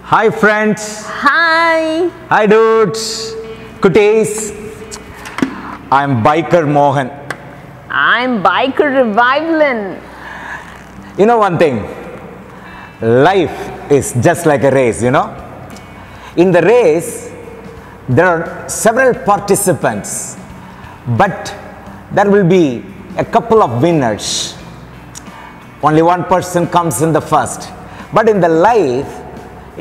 Hi friends. Hi. Hi dudes. Kutis. I'm Biker Mohan. I'm Biker Revivalin. You know one thing, life is just like a race, you know. In the race, there are several participants, but there will be a couple of winners. Only one person comes in the first. But in the life,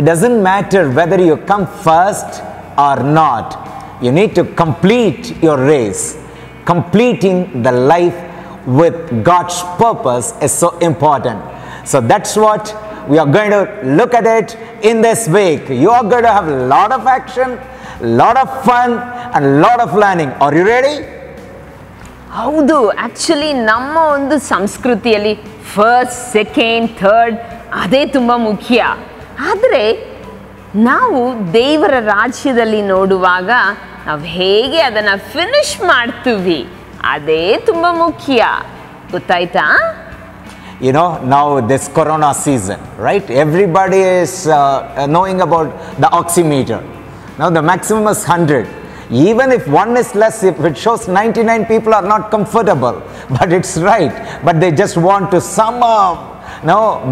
it doesn't matter whether you come first or not. You need to complete your race. Completing the life with God's purpose is so important. So that's what we are going to look at it in this week. You are going to have a lot of action, a lot of fun, and a lot of learning. Are you ready? ಹೌದು, actually ನಮ್ಮ ಒಂದು ಸಂಸ್ಕೃತಿಯಲ್ಲಿ first, second, third ಅದೇ ತುಂಬ ಮುಖ್ಯ. ಆದರೆ ನಾವು ದೇವರ ರಾಜ್ಯದಲ್ಲಿ ನೋಡುವಾಗ ನಾವು ಹೇಗೆ ಅದನ್ನು ಫಿನಿಶ್ ಮಾಡ್ತೀವಿ ಅದೇ ತುಂಬ ಮುಖ್ಯ. ಗೊತ್ತಾಯ್ತಾ? You know, now this corona season, right? Everybody is knowing about the oximeter. Now the maximum is 100. Even if one is less, if it shows 99 people are not comfortable, but it's right. But they just want to somehow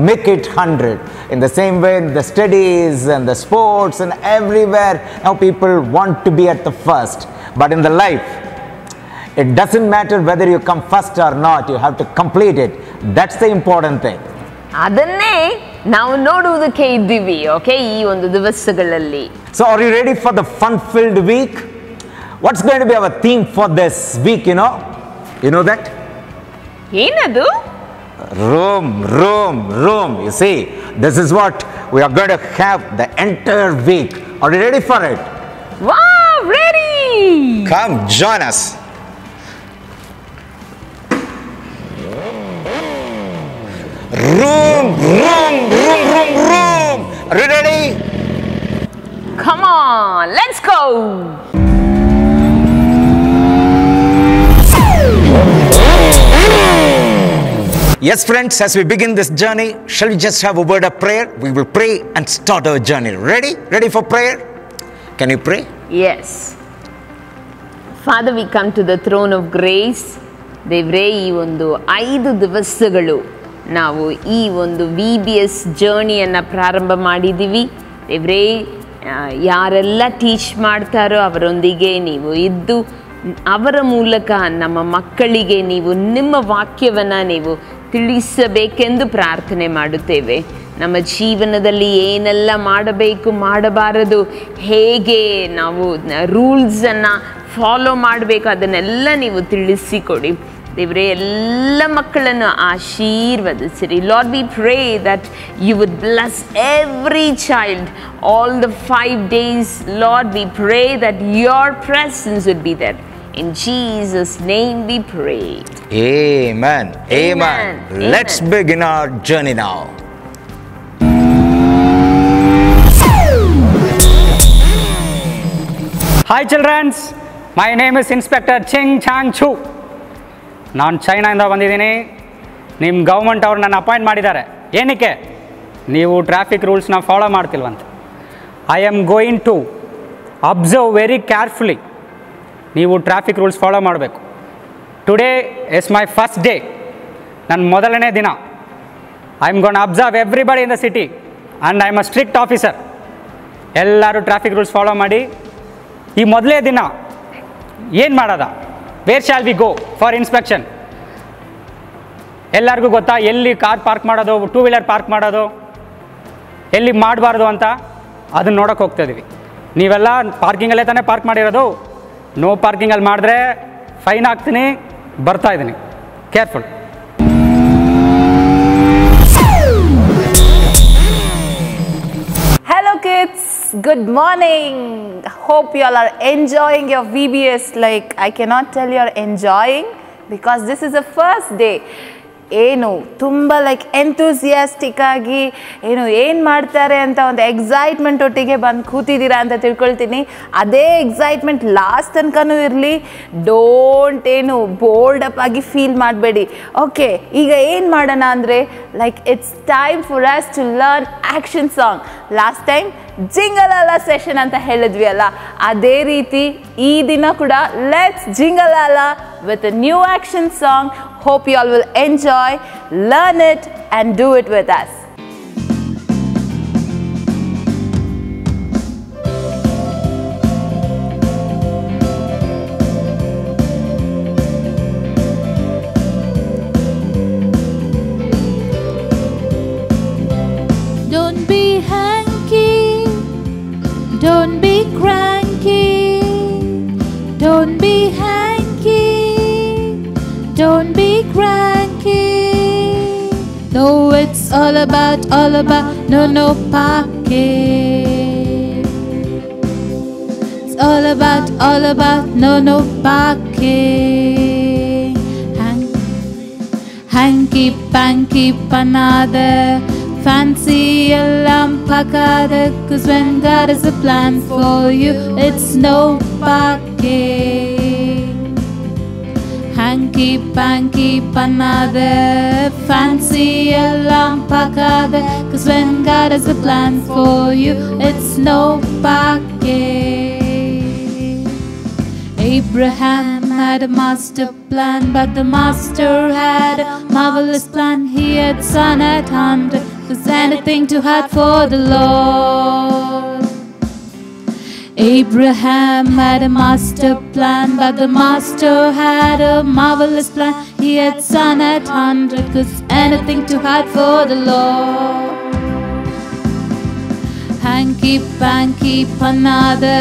make it 100. In the same way, in the studies and the sports and everywhere, now people want to be at the first. But in the life, it doesn't matter whether you come first or not, you have to complete it. That's the important thing. ಅದನ್ನೇ ನಾವು ನೋಡುವುದಕ್ಕೆ ಇದ್ದೀವಿ, okay, ಈ ಒಂದು ದಿವಸಗಳಲ್ಲಿ. So are you ready for the fun-filled week? What's going to be our theme for this week, you know? You know that? ಏನದು? Room. You see, this is what we are going to have the entire week. Are you ready for it? Wow, ready! Come, join us. Room. Are you ready? Come on, let's go! Yes, friends, as we begin this journey, shall we just have a word of prayer? We will pray and start our journey. Ready? Ready for prayer? Can you pray? Yes. Father, we come to the throne of grace. ದೇವ್ರೇ, ಈ ಒಂದು 5 ದಿವಸಗಳು ನಾವು ಈ ಒಂದು VBS ಜರ್ನಿಯನ್ನು ಪ್ರಾರಂಭ ಮಾಡಿದ್ದೀವಿ. ದೇವ್ರೇ, ಯಾರೆಲ್ಲ ಟೀಚ್ ಮಾಡ್ತಾರೋ ಅವರೊಂದಿಗೆ ನೀವು ಇದ್ದು ಅವರ ಮೂಲಕ ನಮ್ಮ ಮಕ್ಕಳಿಗೆ ನೀವು ನಿಮ್ಮ ವಾಕ್ಯವನ್ನು ನೀವು ತಿಳಿಸಬೇಕೆಂದು ಪ್ರಾರ್ಥನೆ ಮಾಡುತ್ತೇವೆ. ನಮ್ಮ ಜೀವನದಲ್ಲಿ ಏನೆಲ್ಲ ಮಾಡಬೇಕು, ಮಾಡಬಾರದು, ಹೇಗೆ ನಾವು ರೂಲ್ಸನ್ನು ಫಾಲೋ ಮಾಡಬೇಕು ಅದನ್ನೆಲ್ಲ ನೀವು ತಿಳಿಸಿಕೊಡಿ. ದೇವರೇ, ಎಲ್ಲ ಮಕ್ಕಳನ್ನು ಆಶೀರ್ವದಿಸಿರಿ. Lord, we pray that you would bless every child all the 5 days. Lord, we pray that your presence would be there. In Jesus' name we pray. Amen. Let's begin our journey now. Hi children, my name is Inspector Cheng Chang Chu. ನಾನು ಚೈನಾದಿಂದ ಬಂದಿದ್ದೀನಿ. ನಿಮ್ಮ government ಅವ್ರು ನನ್ನ appoint ಮಾಡಿದ್ದಾರೆ. ಏನಕ್ಕೆ? ನೀವು traffic ರೂಲ್ಸ್ನ follow ಮಾಡ್ತಿಲ್ವಂತ. I am going to observe very carefully. ನೀವು ಟ್ರಾಫಿಕ್ ರೂಲ್ಸ್ ಫಾಲೋ ಮಾಡಬೇಕು. Today is my first day, ನನ್ನ ಮೊದಲನೇ ದಿನ. I am gonna observe everybody in the city and I am a strict officer. ಎಲ್ಲರೂ traffic rules follow ಮಾಡಿ. ಈ ಮೊದಲೇ ದಿನ ಏನು ಮಾಡೋದ? Where shall we go for inspection? ಎಲ್ಲರಿಗೂ ಗೊತ್ತಾ ಎಲ್ಲಿ ಕಾರ್ ಪಾರ್ಕ್ ಮಾಡೋದು, 2 wheeler ಪಾರ್ಕ್ ಮಾಡೋದು, ಎಲ್ಲಿ ಮಾಡಬಾರ್ದು ಅಂತ ಅದನ್ನು ನೋಡೋಕೆ ಹೋಗ್ತಾಯಿದ್ದೀವಿ. ನೀವೆಲ್ಲ ಪಾರ್ಕಿಂಗಲ್ಲೇ ತಾನೇ ಪಾರ್ಕ್ ಮಾಡಿರೋದು. ನೋ ಪಾರ್ಕಿಂಗಲ್ಲಿ ಮಾಡಿದ್ರೆ ಫೈನ್ ಹಾಕ್ತೀನಿ, ಬರ್ತಾಯಿದ್ದೀನಿ. Careful. Hello kids, good morning. Hope you all are enjoying your VBS like I cannot tell you are enjoying because this is the first day. ಏನು ತುಂಬ ಲೈಕ್ ಎಂಥೂಸಿಯಾಸ್ಟಿಕ್ ಆಗಿ ಏನು ಮಾಡ್ತಾರೆ ಅಂತ ಒಂದು ಎಕ್ಸೈಟ್ಮೆಂಟ್ ಒಟ್ಟಿಗೆ ಬಂದು ಕೂತಿದ್ದೀರಾ ಅಂತ ತಿಳ್ಕೊಳ್ತೀನಿ. ಅದೇ ಎಕ್ಸೈಟ್ಮೆಂಟ್ ಲಾಸ್ಟ್ ತನಕನೂ ಇರಲಿ. ಡೋಂಟ್ ಬೋಲ್ಡ್ ಅಪ್ ಆಗಿ ಫೀಲ್ ಮಾಡಬೇಡಿ. ಓಕೆ, ಈಗ ಏನು ಮಾಡೋಣ ಅಂದರೆ like it's time for us to learn action song. Last time ಜಿಂಗಲಾಲ ಸೆಷನ್ ಅಂತ ಹೇಳಿದ್ವಿ ಅಲ್ಲ, ಅದೇ ರೀತಿ ಈ ದಿನ ಕೂಡ ಲೆಟ್ಸ್ ಜಿಂಗಲಾಲ with a new action song. Hope you all will enjoy, learn it and do it with us. Don't be hanky, don't be cranky, don't be hanky, don't be cranky. No, it's all about no parking. It's all about no parking. Hanky panky panada, fancy ellam pakada. 'Cause when God has a plan for you, it's no parking. Hanky panky panada, fancy ellam pakada. 'Cause when God has a plan for you, it's no parking. Abraham had a master plan, but the master had a marvelous plan. He had son at hand, 'cause anything too hard for the Lord. Abraham had a master plan, but the master had a marvelous plan. He had son at 100, 'cause anything too hard for the Lord. Hanky panky panada,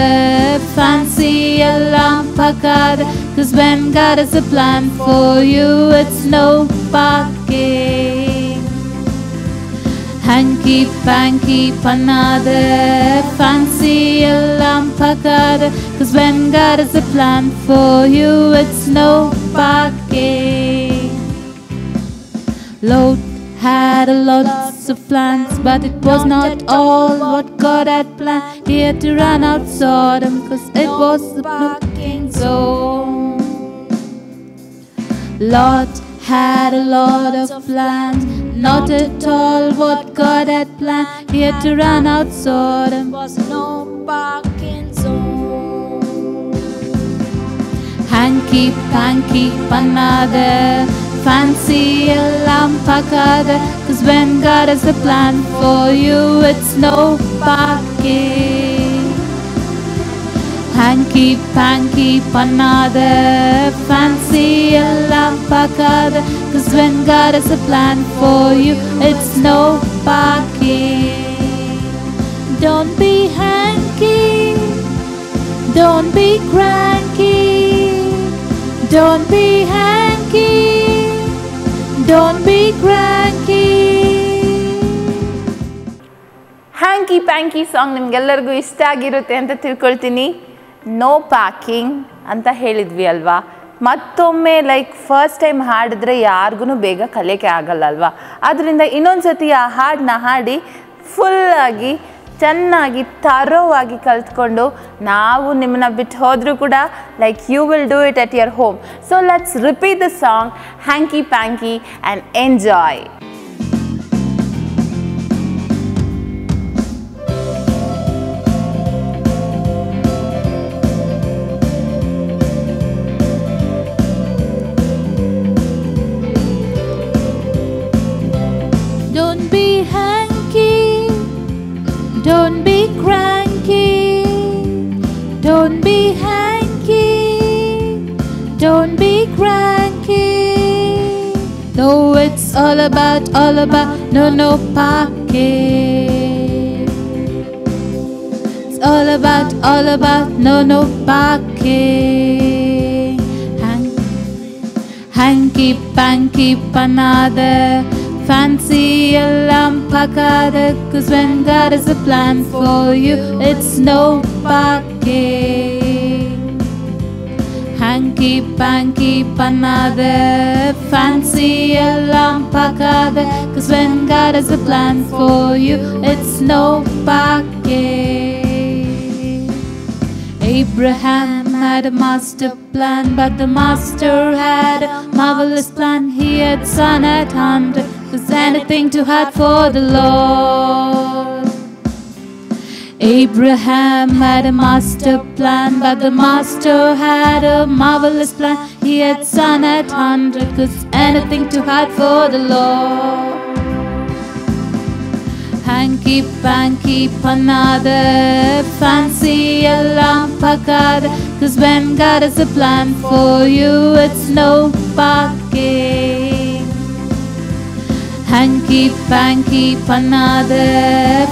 fancy ellam pakada. 'Cause when God has a plan for you, it's no parking. Hanky panky panada, fancy ellam pakada. 'Cause when God has a plan for you, it's no parking. Lot had lots of plans, but it was not all what God had planned. He had to run out Sodom, 'cause it was the parking zone. Lot had a lot of plans, not at all what God had planned. He had to run out Sodom, was no parking zone. Hanky panky panada, fancy ellam pakada. 'Cause when God has a plan for you, it's no parking. Hanky panky panada, fancy ellam pakada. 'Cause when God has a plan for you, it's no parking. Don't be hanky, don't be cranky, don't be hanky, don't be cranky. Hanky panky song ನಿಮ್ಗೆಲ್ಲರಿಗೂ ಇಷ್ಟ ಆಗಿರುತ್ತೆ ಅಂತ ತಿಳ್ಕೊಳ್ತೀನಿ. No packing ಅಂತ ಹೇಳಿದ್ವಿ ಅಲ್ವಾ. ಮತ್ತೊಮ್ಮೆ like first time ಹಾಡಿದ್ರೆ ಯಾರಿಗೂ ಬೇಗ ಕಲಿಯೋಕ್ಕೆ ಆಗಲ್ಲ ಅಲ್ವಾ. ಆದ್ದರಿಂದ ಇನ್ನೊಂದು ಸತಿ ಆ ಹಾಡನ್ನ ಹಾಡಿ ಫುಲ್ಲಾಗಿ ಚೆನ್ನಾಗಿ ತರೋವಾಗಿ ಕಲ್ತ್ಕೊಂಡು ನಾವು ನಿಮ್ಮನ್ನ ಬಿಟ್ಟು ಹೋದರೂ ಕೂಡ like you will do it at your home. So let's repeat the song hanky panky and enjoy. Don't be hanky, don't be cranky, don't be hanky, don't be cranky. No, it's all about no parking. It's all about no parking. Hanky panky panada, fancy ellam pakada. 'Cause when God has a plan for you, it's no parking. Hanky panky panade, fancy alarm pakade. Cause when God has a plan for you, it's no package. Abraham had a master plan, but the master had a marvelous plan. He had son at hand. Was anything too hard for the Lord? Abraham had a master plan, but the master had a marvelous plan. He had son at 100, 'cause anything too hard for the Lord. Hanky panky panade, fancy alarm pakade. 'Cause when God has a plan for you, it's no parking. Hanky panky panade,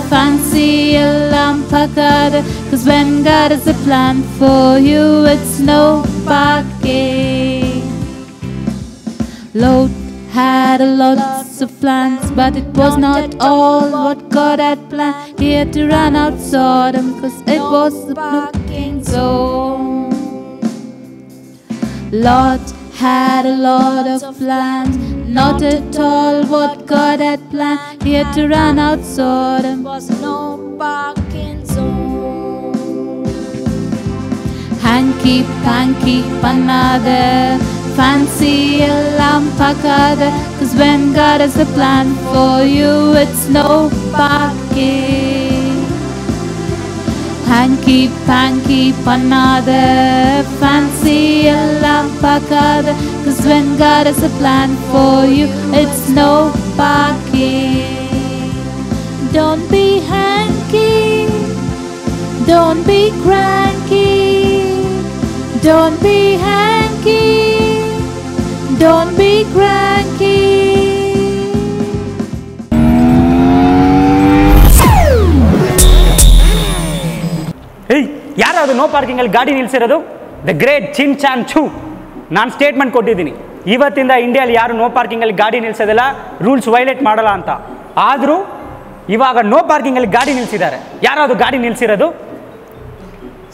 fancy alarm pakade. 'Cause when God has a plan for you, it's no parking. Lot had a lots of plans, but it was not all what God had planned. He had to run out Sodom, 'cause it was the parking zone. Lot had a lot of plans, not at all what God had planned. He had to run out Sodom, was no parking zone. Hanky panky panade, fancy alarm pakade. 'Cause when God has a plan for you, it's no parking. Hanky panky panade, fancy alarm pakade. 'Cause when God has a plan for you, it's no parking. Don't be hanky, don't be cranky, don't be hanky, don't be cranky. ಹೇಯ್, ಯಾರು no ಪಾರ್ಕಿಂಗಲ್ಲಿ ಗಾಡಿ ನಿಲ್ಸಿರೋದು? The great ಚಿನ್ ಚಾನ್ ಚೂ. ನಾನು statement ಕೊಟ್ಟಿದ್ದೀನಿ, ಇವತ್ತಿಂದ ಇಂಡಿಯಾಲಿ ಯಾರು no ಪಾರ್ಕಿಂಗಲ್ಲಿ ಗಾಡಿ ನಿಲ್ಸೋದಿಲ್ಲ, rules violate ಮಾಡಲ್ಲ ಅಂತ. ಆದರೂ ಇವಾಗ ನೋ ಪಾರ್ಕಿಂಗಲ್ಲಿ ಗಾಡಿ ನಿಲ್ಸಿದ್ದಾರೆ. ಯಾರಾದ್ರು ಗಾಡಿ ನಿಲ್ಸಿರೋದು?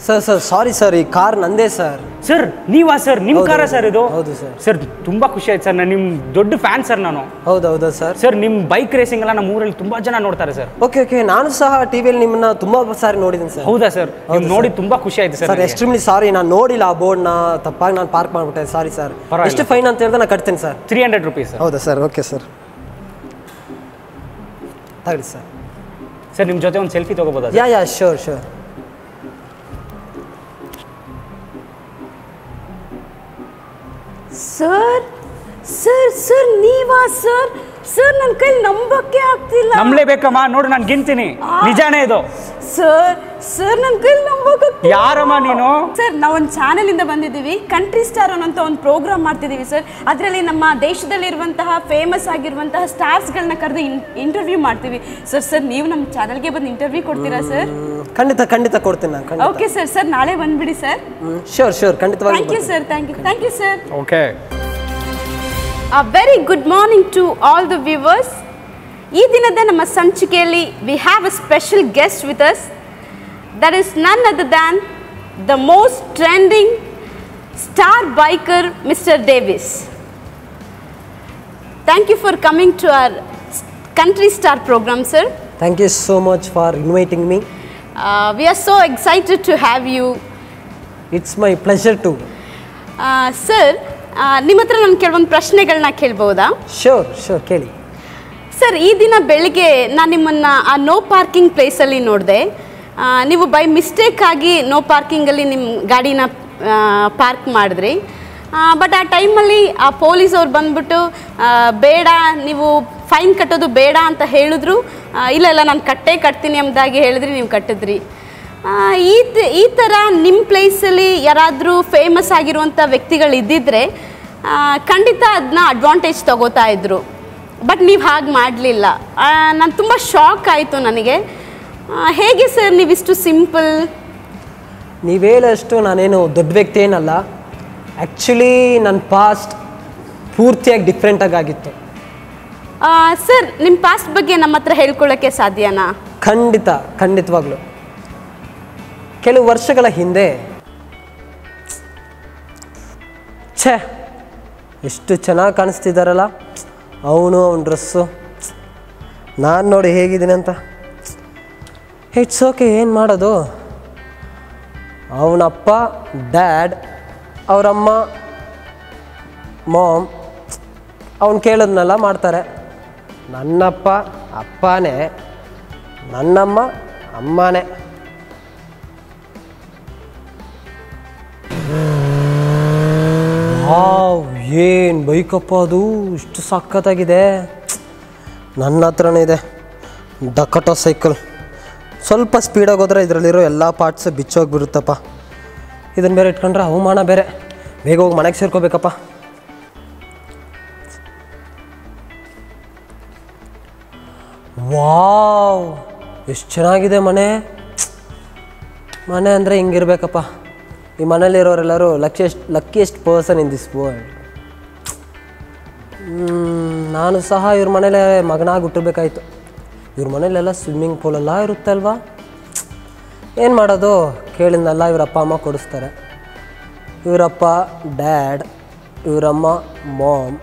ಸರ್ ಸಾರಿ ಸರ್, ಈ ಕಾರ್ ನಂದೇ ಸರ್. ಸರ್ ನೀವಾ ಸರ್? ನಿಮ್ಮ ಕಾರ ಸರ್ ಇದು? ಹೌದು ಸರ್. ಸರ್ ತುಂಬ ಖುಷಿ ಆಯ್ತು ಸರ್, ನಾನು ನಿಮ್ಮ ದೊಡ್ಡ ಫ್ಯಾನ್ ಸರ್ ನಾನು. ಹೌದಾ ಸರ್? ಸರ್ ನಿಮ್ಮ ಬೈಕ್ ರೇಸಿಂಗ್ ಎಲ್ಲ ನಮ್ಮ ಊರಲ್ಲಿ ತುಂಬ ಜನ ನೋಡ್ತಾರೆ ಸರ್. ಓಕೆ, ನಾನು ಸಹ ಟಿವಿಯಲ್ಲಿ ನಿಮ್ಮನ್ನ ತುಂಬಾ ಸಾರಿ ನೋಡಿದ್ದೀನಿ ಸರ್. ಹೌದಾ ಸರ್? ನೀವು ನೋಡಿ ತುಂಬಾ ಖುಷಿ ಆಯ್ತು ಸರ್. ಎಕ್ಸ್ಟ್ರೀಮ್ಲಿ ಸಾರಿ, ನಾನು ನೋಡಿಲ್ಲ ಆ ಬೋರ್ಡ್ನ, ತಪ್ಪಾಗಿ ನಾನು ಪಾರ್ಕ್ ಮಾಡ್ಬಿಟ್ಟೆ. Sorry sir. ಎಷ್ಟು ಫೈನ್ ಅಂತ ಹೇಳಿದ್ರೆ ನಾನು ಕಟ್ತೀನಿ ಸರ್. 300 rupees sir. ಹೌದಾ ಸರ್? ಓಕೆ ಸರ್, ತಗೊಳ್ಳಿ ಸರ್. ಸರ್ ನಿಮ್ಮ ಜೊತೆ ಒಂದು ಸೆಲ್ಫಿ ತಗೋಬೋದಾ? Yeah sure. ಸರ್ ನೀವಾ ಸರ್? ಸರ್ ನನ್ನ ಕೈ ನಂಬಕ್ಕೆ ಆಗ್ತಿಲ್ಲ. ನಂಬಲೇಬೇಕಮ್ಮ, ನೋಡು ನಾನು ಗಿಂತೀನಿ, ನಿಜಾನೇ ಇದು. ಸರ್ ನನ್ನ ಕೈ ನಂಬಕ್ಕೆ. ಯಾರಮ್ಮ ನೀನು? ಸರ್ ನಾವೊಂದು ಚಾನೆಲ್ ಇಂದ ಬಂದಿದ್ದೀವಿ, ಕಂಟ್ರಿ ಸ್ಟಾರ್ ಅನ್ನೋಂಥ ಒಂದು ಪ್ರೋಗ್ರಾಮ್ ಮಾಡ್ತಿದ್ದೀವಿ ಸರ್. ಅದರಲ್ಲಿ ನಮ್ಮ ದೇಶದಲ್ಲಿರುವಂತಹ ಫೇಮಸ್ ಆಗಿರುವಂತಹ ಸ್ಟಾರ್ಸ್ಗಳನ್ನ ಕರೆದು ಇಂಟರ್ವ್ಯೂ ಮಾಡ್ತೀವಿ ಸರ್. ನೀವು ನಮ್ಮ ಚಾನೆಲ್ಗೆ ಬಂದು ಇಂಟರ್ವ್ಯೂ ಕೊಡ್ತೀರಾ ಸರ್? ಖಂಡಿತ ಕೊಡ್ತೀನಿ ನಾನು. ಓಕೆ ಸರ್ ನಾಳೆ ಬಂದ್ಬಿಡಿ ಸರ್. ಶೋರ್ ಖಂಡಿತವಾಗಿ. Thank you sir. Okay. A very good morning to all the viewers. ಈ ದಿನದ ನಮ್ಮ ಸಂಚಿಕೆಯಲ್ಲಿ we have a special guest with us. That is none other than the most trending star biker, Mr. Davis. Thank you for coming to our Country Star program, sir. Thank you so much for inviting me. We are so excited to have you. It's my pleasure to. Sir, ನಿಮ್ಮ ಹತ್ರ ನಾನು ಕೆಲವೊಂದು ಪ್ರಶ್ನೆಗಳನ್ನ ಕೇಳ್ಬೋದಾ? Sure ಕೇಳಿ. Sir, ಈ ದಿನ ಬೆಳಿಗ್ಗೆ ನಾನು ನಿಮ್ಮನ್ನು ಆ ನೋ ಪಾರ್ಕಿಂಗ್ ಪ್ಲೇಸಲ್ಲಿ ನೋಡಿದೆ. ನೀವು ಬೈ ಮಿಸ್ಟೇಕ್ ಆಗಿ ನೋ ಪಾರ್ಕಿಂಗಲ್ಲಿ ನಿಮ್ಮ ಗಾಡಿನ ಪಾರ್ಕ್ ಮಾಡಿದ್ರಿ. ಬಟ್ ಆ ಟೈಮಲ್ಲಿ ಆ ಪೊಲೀಸವ್ರು ಬಂದ್ಬಿಟ್ಟು ಬೇಡ, ನೀವು ಫೈನ್ ಕಟ್ಟೋದು ಬೇಡ ಅಂತ ಹೇಳಿದ್ರು. ಇಲ್ಲ ನಾನು ಕಟ್ತೀನಿ ಎಂಬುದಾಗಿ ಹೇಳಿದ್ರಿ, ನೀವು ಕಟ್ಟಿದ್ರಿ. ಈ ಥರ ನಿಮ್ಮ ಪ್ಲೇಸಲ್ಲಿ ಯಾರಾದರೂ ಫೇಮಸ್ ಆಗಿರುವಂಥ ವ್ಯಕ್ತಿಗಳು ಇದ್ದಿದ್ದರೆ ಖಂಡಿತ ಅದನ್ನ ಅಡ್ವಾಂಟೇಜ್ ತಗೋತಾ ಇದ್ರು. ಬಟ್ ನೀವು ಹಾಗೆ ಮಾಡಲಿಲ್ಲ. ನಾನು ತುಂಬ ಶಾಕ್ ಆಯಿತು ನನಗೆ. ಹೇಗೆ ಸರ್ ನೀವಿಷ್ಟು ಸಿಂಪಲ್? ನೀವು ಹೇಳೋಷ್ಟು ನಾನೇನು ದೊಡ್ಡ ವ್ಯಕ್ತಿ ಏನಲ್ಲ. ಆ್ಯಕ್ಚುಲಿ ನನ್ನ ಪಾಸ್ಟ್ ಪೂರ್ತಿಯಾಗಿ ಡಿಫ್ರೆಂಟಾಗಿ ಆಗಿತ್ತು. ಸರ್, ನಿಮ್ಮ ಪಾಸ್ಟ್ ಬಗ್ಗೆ ನಮ್ಮ ಹತ್ರ ಹೇಳ್ಕೊಳ್ಳೋಕ್ಕೆ ಸಾಧ್ಯನಾ? ಖಂಡಿತವಾಗ್ಲೂ. ಕೆಲವು ವರ್ಷಗಳ ಹಿಂದೆ ಛೇ ಎಷ್ಟು ಚೆನ್ನಾಗಿ ಕಾಣಿಸ್ತಿದ್ದಾರಲ್ಲ ಅವನು ಅವನ ಡ್ರೆಸ್ಸು. ನಾನು ನೋಡಿ ಹೇಗಿದ್ದೀನಿ ಅಂತ. ಇಟ್ಸ್ ಓಕೆ, ಏನು ಮಾಡೋದು. ಅವನಪ್ಪ ಡ್ಯಾಡ್, ಅವರಮ್ಮ ಮಾಮ್ ಅವನು ಕೇಳೋದನ್ನೆಲ್ಲ ಮಾಡ್ತಾರೆ. ನನ್ನಪ್ಪ ಅಪ್ಪನೇ, ನನ್ನಮ್ಮ ಅಮ್ಮನೇ. ಏನು ಬೈಕಪ್ಪ ಅದು, ಇಷ್ಟು ಸಖತ್ತಾಗಿದೆ. ನನ್ನ ಹತ್ರನೇ ಇದೆ ಡಕಟೋ ಸೈಕಲ್. ಸ್ವಲ್ಪ ಸ್ಪೀಡಾಗಿ ಹೋದ್ರೆ ಇದರಲ್ಲಿರೋ ಎಲ್ಲ ಪಾರ್ಟ್ಸ್ ಬಿಚ್ಚೋಗಿಬಿಡುತ್ತಪ್ಪ. ಇದನ್ನು ಬೇರೆ ಇಟ್ಕೊಂಡ್ರೆ ಅವಮಾನ ಬೇರೆ. ಬೇಗ ಹೋಗಿ ಮನೆಗೆ ಸೇರ್ಕೋಬೇಕಪ್ಪ. ವಾವ್, ಎಷ್ಟು ಚೆನ್ನಾಗಿದೆ ಮನೆ. ಮನೆ ಅಂದರೆ ಹಿಂಗಿರ್ಬೇಕಪ್ಪ. ಈ ಮನೇಲಿರೋರೆಲ್ಲರೂ luckiest person in this world. ನಾನು ಸಹ ಇವ್ರ ಮನೇಲೆ ಮಗನಾಗಿ ಹುಟ್ಟಿರ್ಬೇಕಾಯ್ತು. ಇವ್ರ ಮನೇಲೆಲ್ಲ ಸ್ವಿಮ್ಮಿಂಗ್ ಪೂಲೆಲ್ಲ ಇರುತ್ತಲ್ವ. ಏನು ಮಾಡೋದು, ಕೇಳಿದ್ನೆಲ್ಲ ಇವ್ರ ಅಪ್ಪ ಅಮ್ಮ ಕೊಡಿಸ್ತಾರೆ. ಇವರಪ್ಪ ಡ್ಯಾಡ್, ಇವರಮ್ಮ ಮಾಮ್.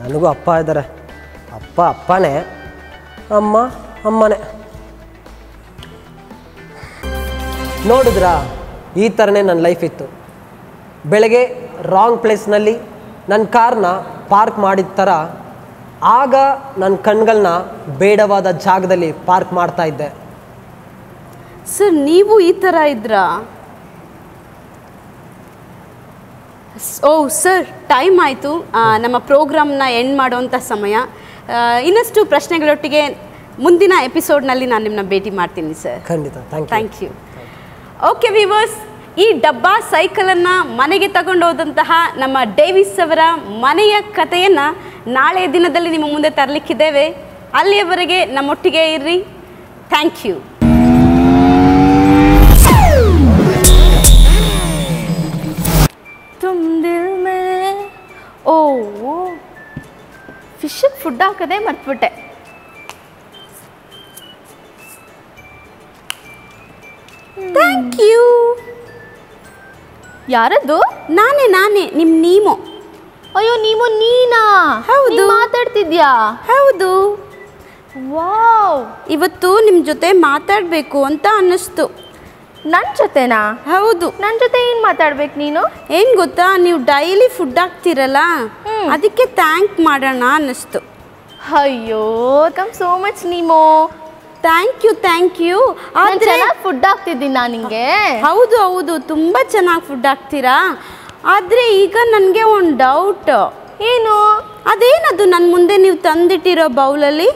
ನನಗೂ ಅಪ್ಪ ಇದ್ದಾರೆ. ಅಪ್ಪ ಅಪ್ಪನೇ, ಅಮ್ಮ ಅಮ್ಮನೇ. ನೋಡಿದ್ರಾ, ಈ ಥರನೇ ನನ್ನ ಲೈಫ್ ಇತ್ತು. ಬೆಳಗ್ಗೆ ರಾಂಗ್ ಪ್ಲೇಸ್ನಲ್ಲಿ ನನ್ನ ಕಾರ್ನ ಪಾರ್ಕ್ ಮಾಡಿದ ಥರ ಆಗ ನನ್ನ ಕಣ್ಗಳನ್ನ ಬೇಡವಾದ ಜಾಗದಲ್ಲಿ ಪಾರ್ಕ್ ಮಾಡ್ತಾ ಇದ್ದೆ. ಸರ್, ನೀವು ಈ ಥರ ಇದ್ರಾ? ಓ ಸರ್, ಟೈಮ್ ಆಯಿತು. ನಮ್ಮ ಪ್ರೋಗ್ರಾಮ್ನ ಎಂಡ್ ಮಾಡುವಂಥ ಸಮಯ. ಇನ್ನಷ್ಟು ಪ್ರಶ್ನೆಗಳೊಟ್ಟಿಗೆ ಮುಂದಿನ ಎಪಿಸೋಡ್ನಲ್ಲಿ ನಾನು ನಿಮ್ಮನ್ನ ಭೇಟಿ ಮಾಡ್ತೀನಿ ಸರ್. ಖಂಡಿತ. Thank you. ಓಕೆ ವಿವರ್ಸ್, ಈ ಡಬ್ಬಾ ಸೈಕಲನ್ನು ಮನೆಗೆ ತಗೊಂಡು ಹೋದಂತಹ ನಮ್ಮ ಡೇವಿಸ್ ಅವರ ಮನೆಯ ಕಥೆಯನ್ನು ನಾಳೆ ದಿನದಲ್ಲಿ ನಿಮ್ಮ ಮುಂದೆ ತರಲಿಕ್ಕಿದ್ದೇವೆ. ಅಲ್ಲಿಯವರೆಗೆ ನಮ್ಮೊಟ್ಟಿಗೆ ಇರ್ರಿ. Thank you. ಓ, ಫಿಶ್ಗೆ ಫುಡ್ ಹಾಕದೆ ಮರ್ತ್ಬಿಟ್ಟೆ. Thank you. ಯಾರದ್ದು? ನಾನೇ ನಿಮ್ಮ ನೀಮೋ. ಅಯ್ಯೋ, ನೀವು ನೀನಾ? ಹೌದು. ಮಾತಾಡ್ತಿದ್ಯಾ? ಹೌದು. ವಾವ್, ಇವತ್ತು ನಿಮ್ಮ ಜೊತೆ ಮಾತಾಡಬೇಕು ಅಂತ ಅನ್ನಿಸ್ತು. ನನ್ನ ಜೊತೆನಾ? ಹೌದು. ನನ್ನ ಜೊತೆ ಏನು ಮಾತಾಡ್ಬೇಕು ನೀನು? ಏನು ಗೊತ್ತಾ, ನೀವು ಡೈಲಿ ಫುಡ್ ಹಾಕ್ತಿರಲ್ಲ, ಅದಕ್ಕೆ ಥ್ಯಾಂಕ್ ಮಾಡೋಣ ಅನ್ನಿಸ್ತು. ಅಯ್ಯೋ, come so much Nemo. Thank you. ಆದರೆ ಫುಡ್ ಹಾಕ್ತಿದ್ದೀನಿ ನಾನು ನಿಂಗೆ. ಹೌದು, ತುಂಬ ಚೆನ್ನಾಗಿ ಫುಡ್ ಹಾಕ್ತೀರಾ. ಆದರೆ ಈಗ ನನಗೆ ಒಂದು ಡೌಟ್. ಏನು? ಅದೇನದು ನನ್ನ ಮುಂದೆ ನೀವು ತಂದಿಟ್ಟಿರೋ ಬೌಲಲ್ಲಿ?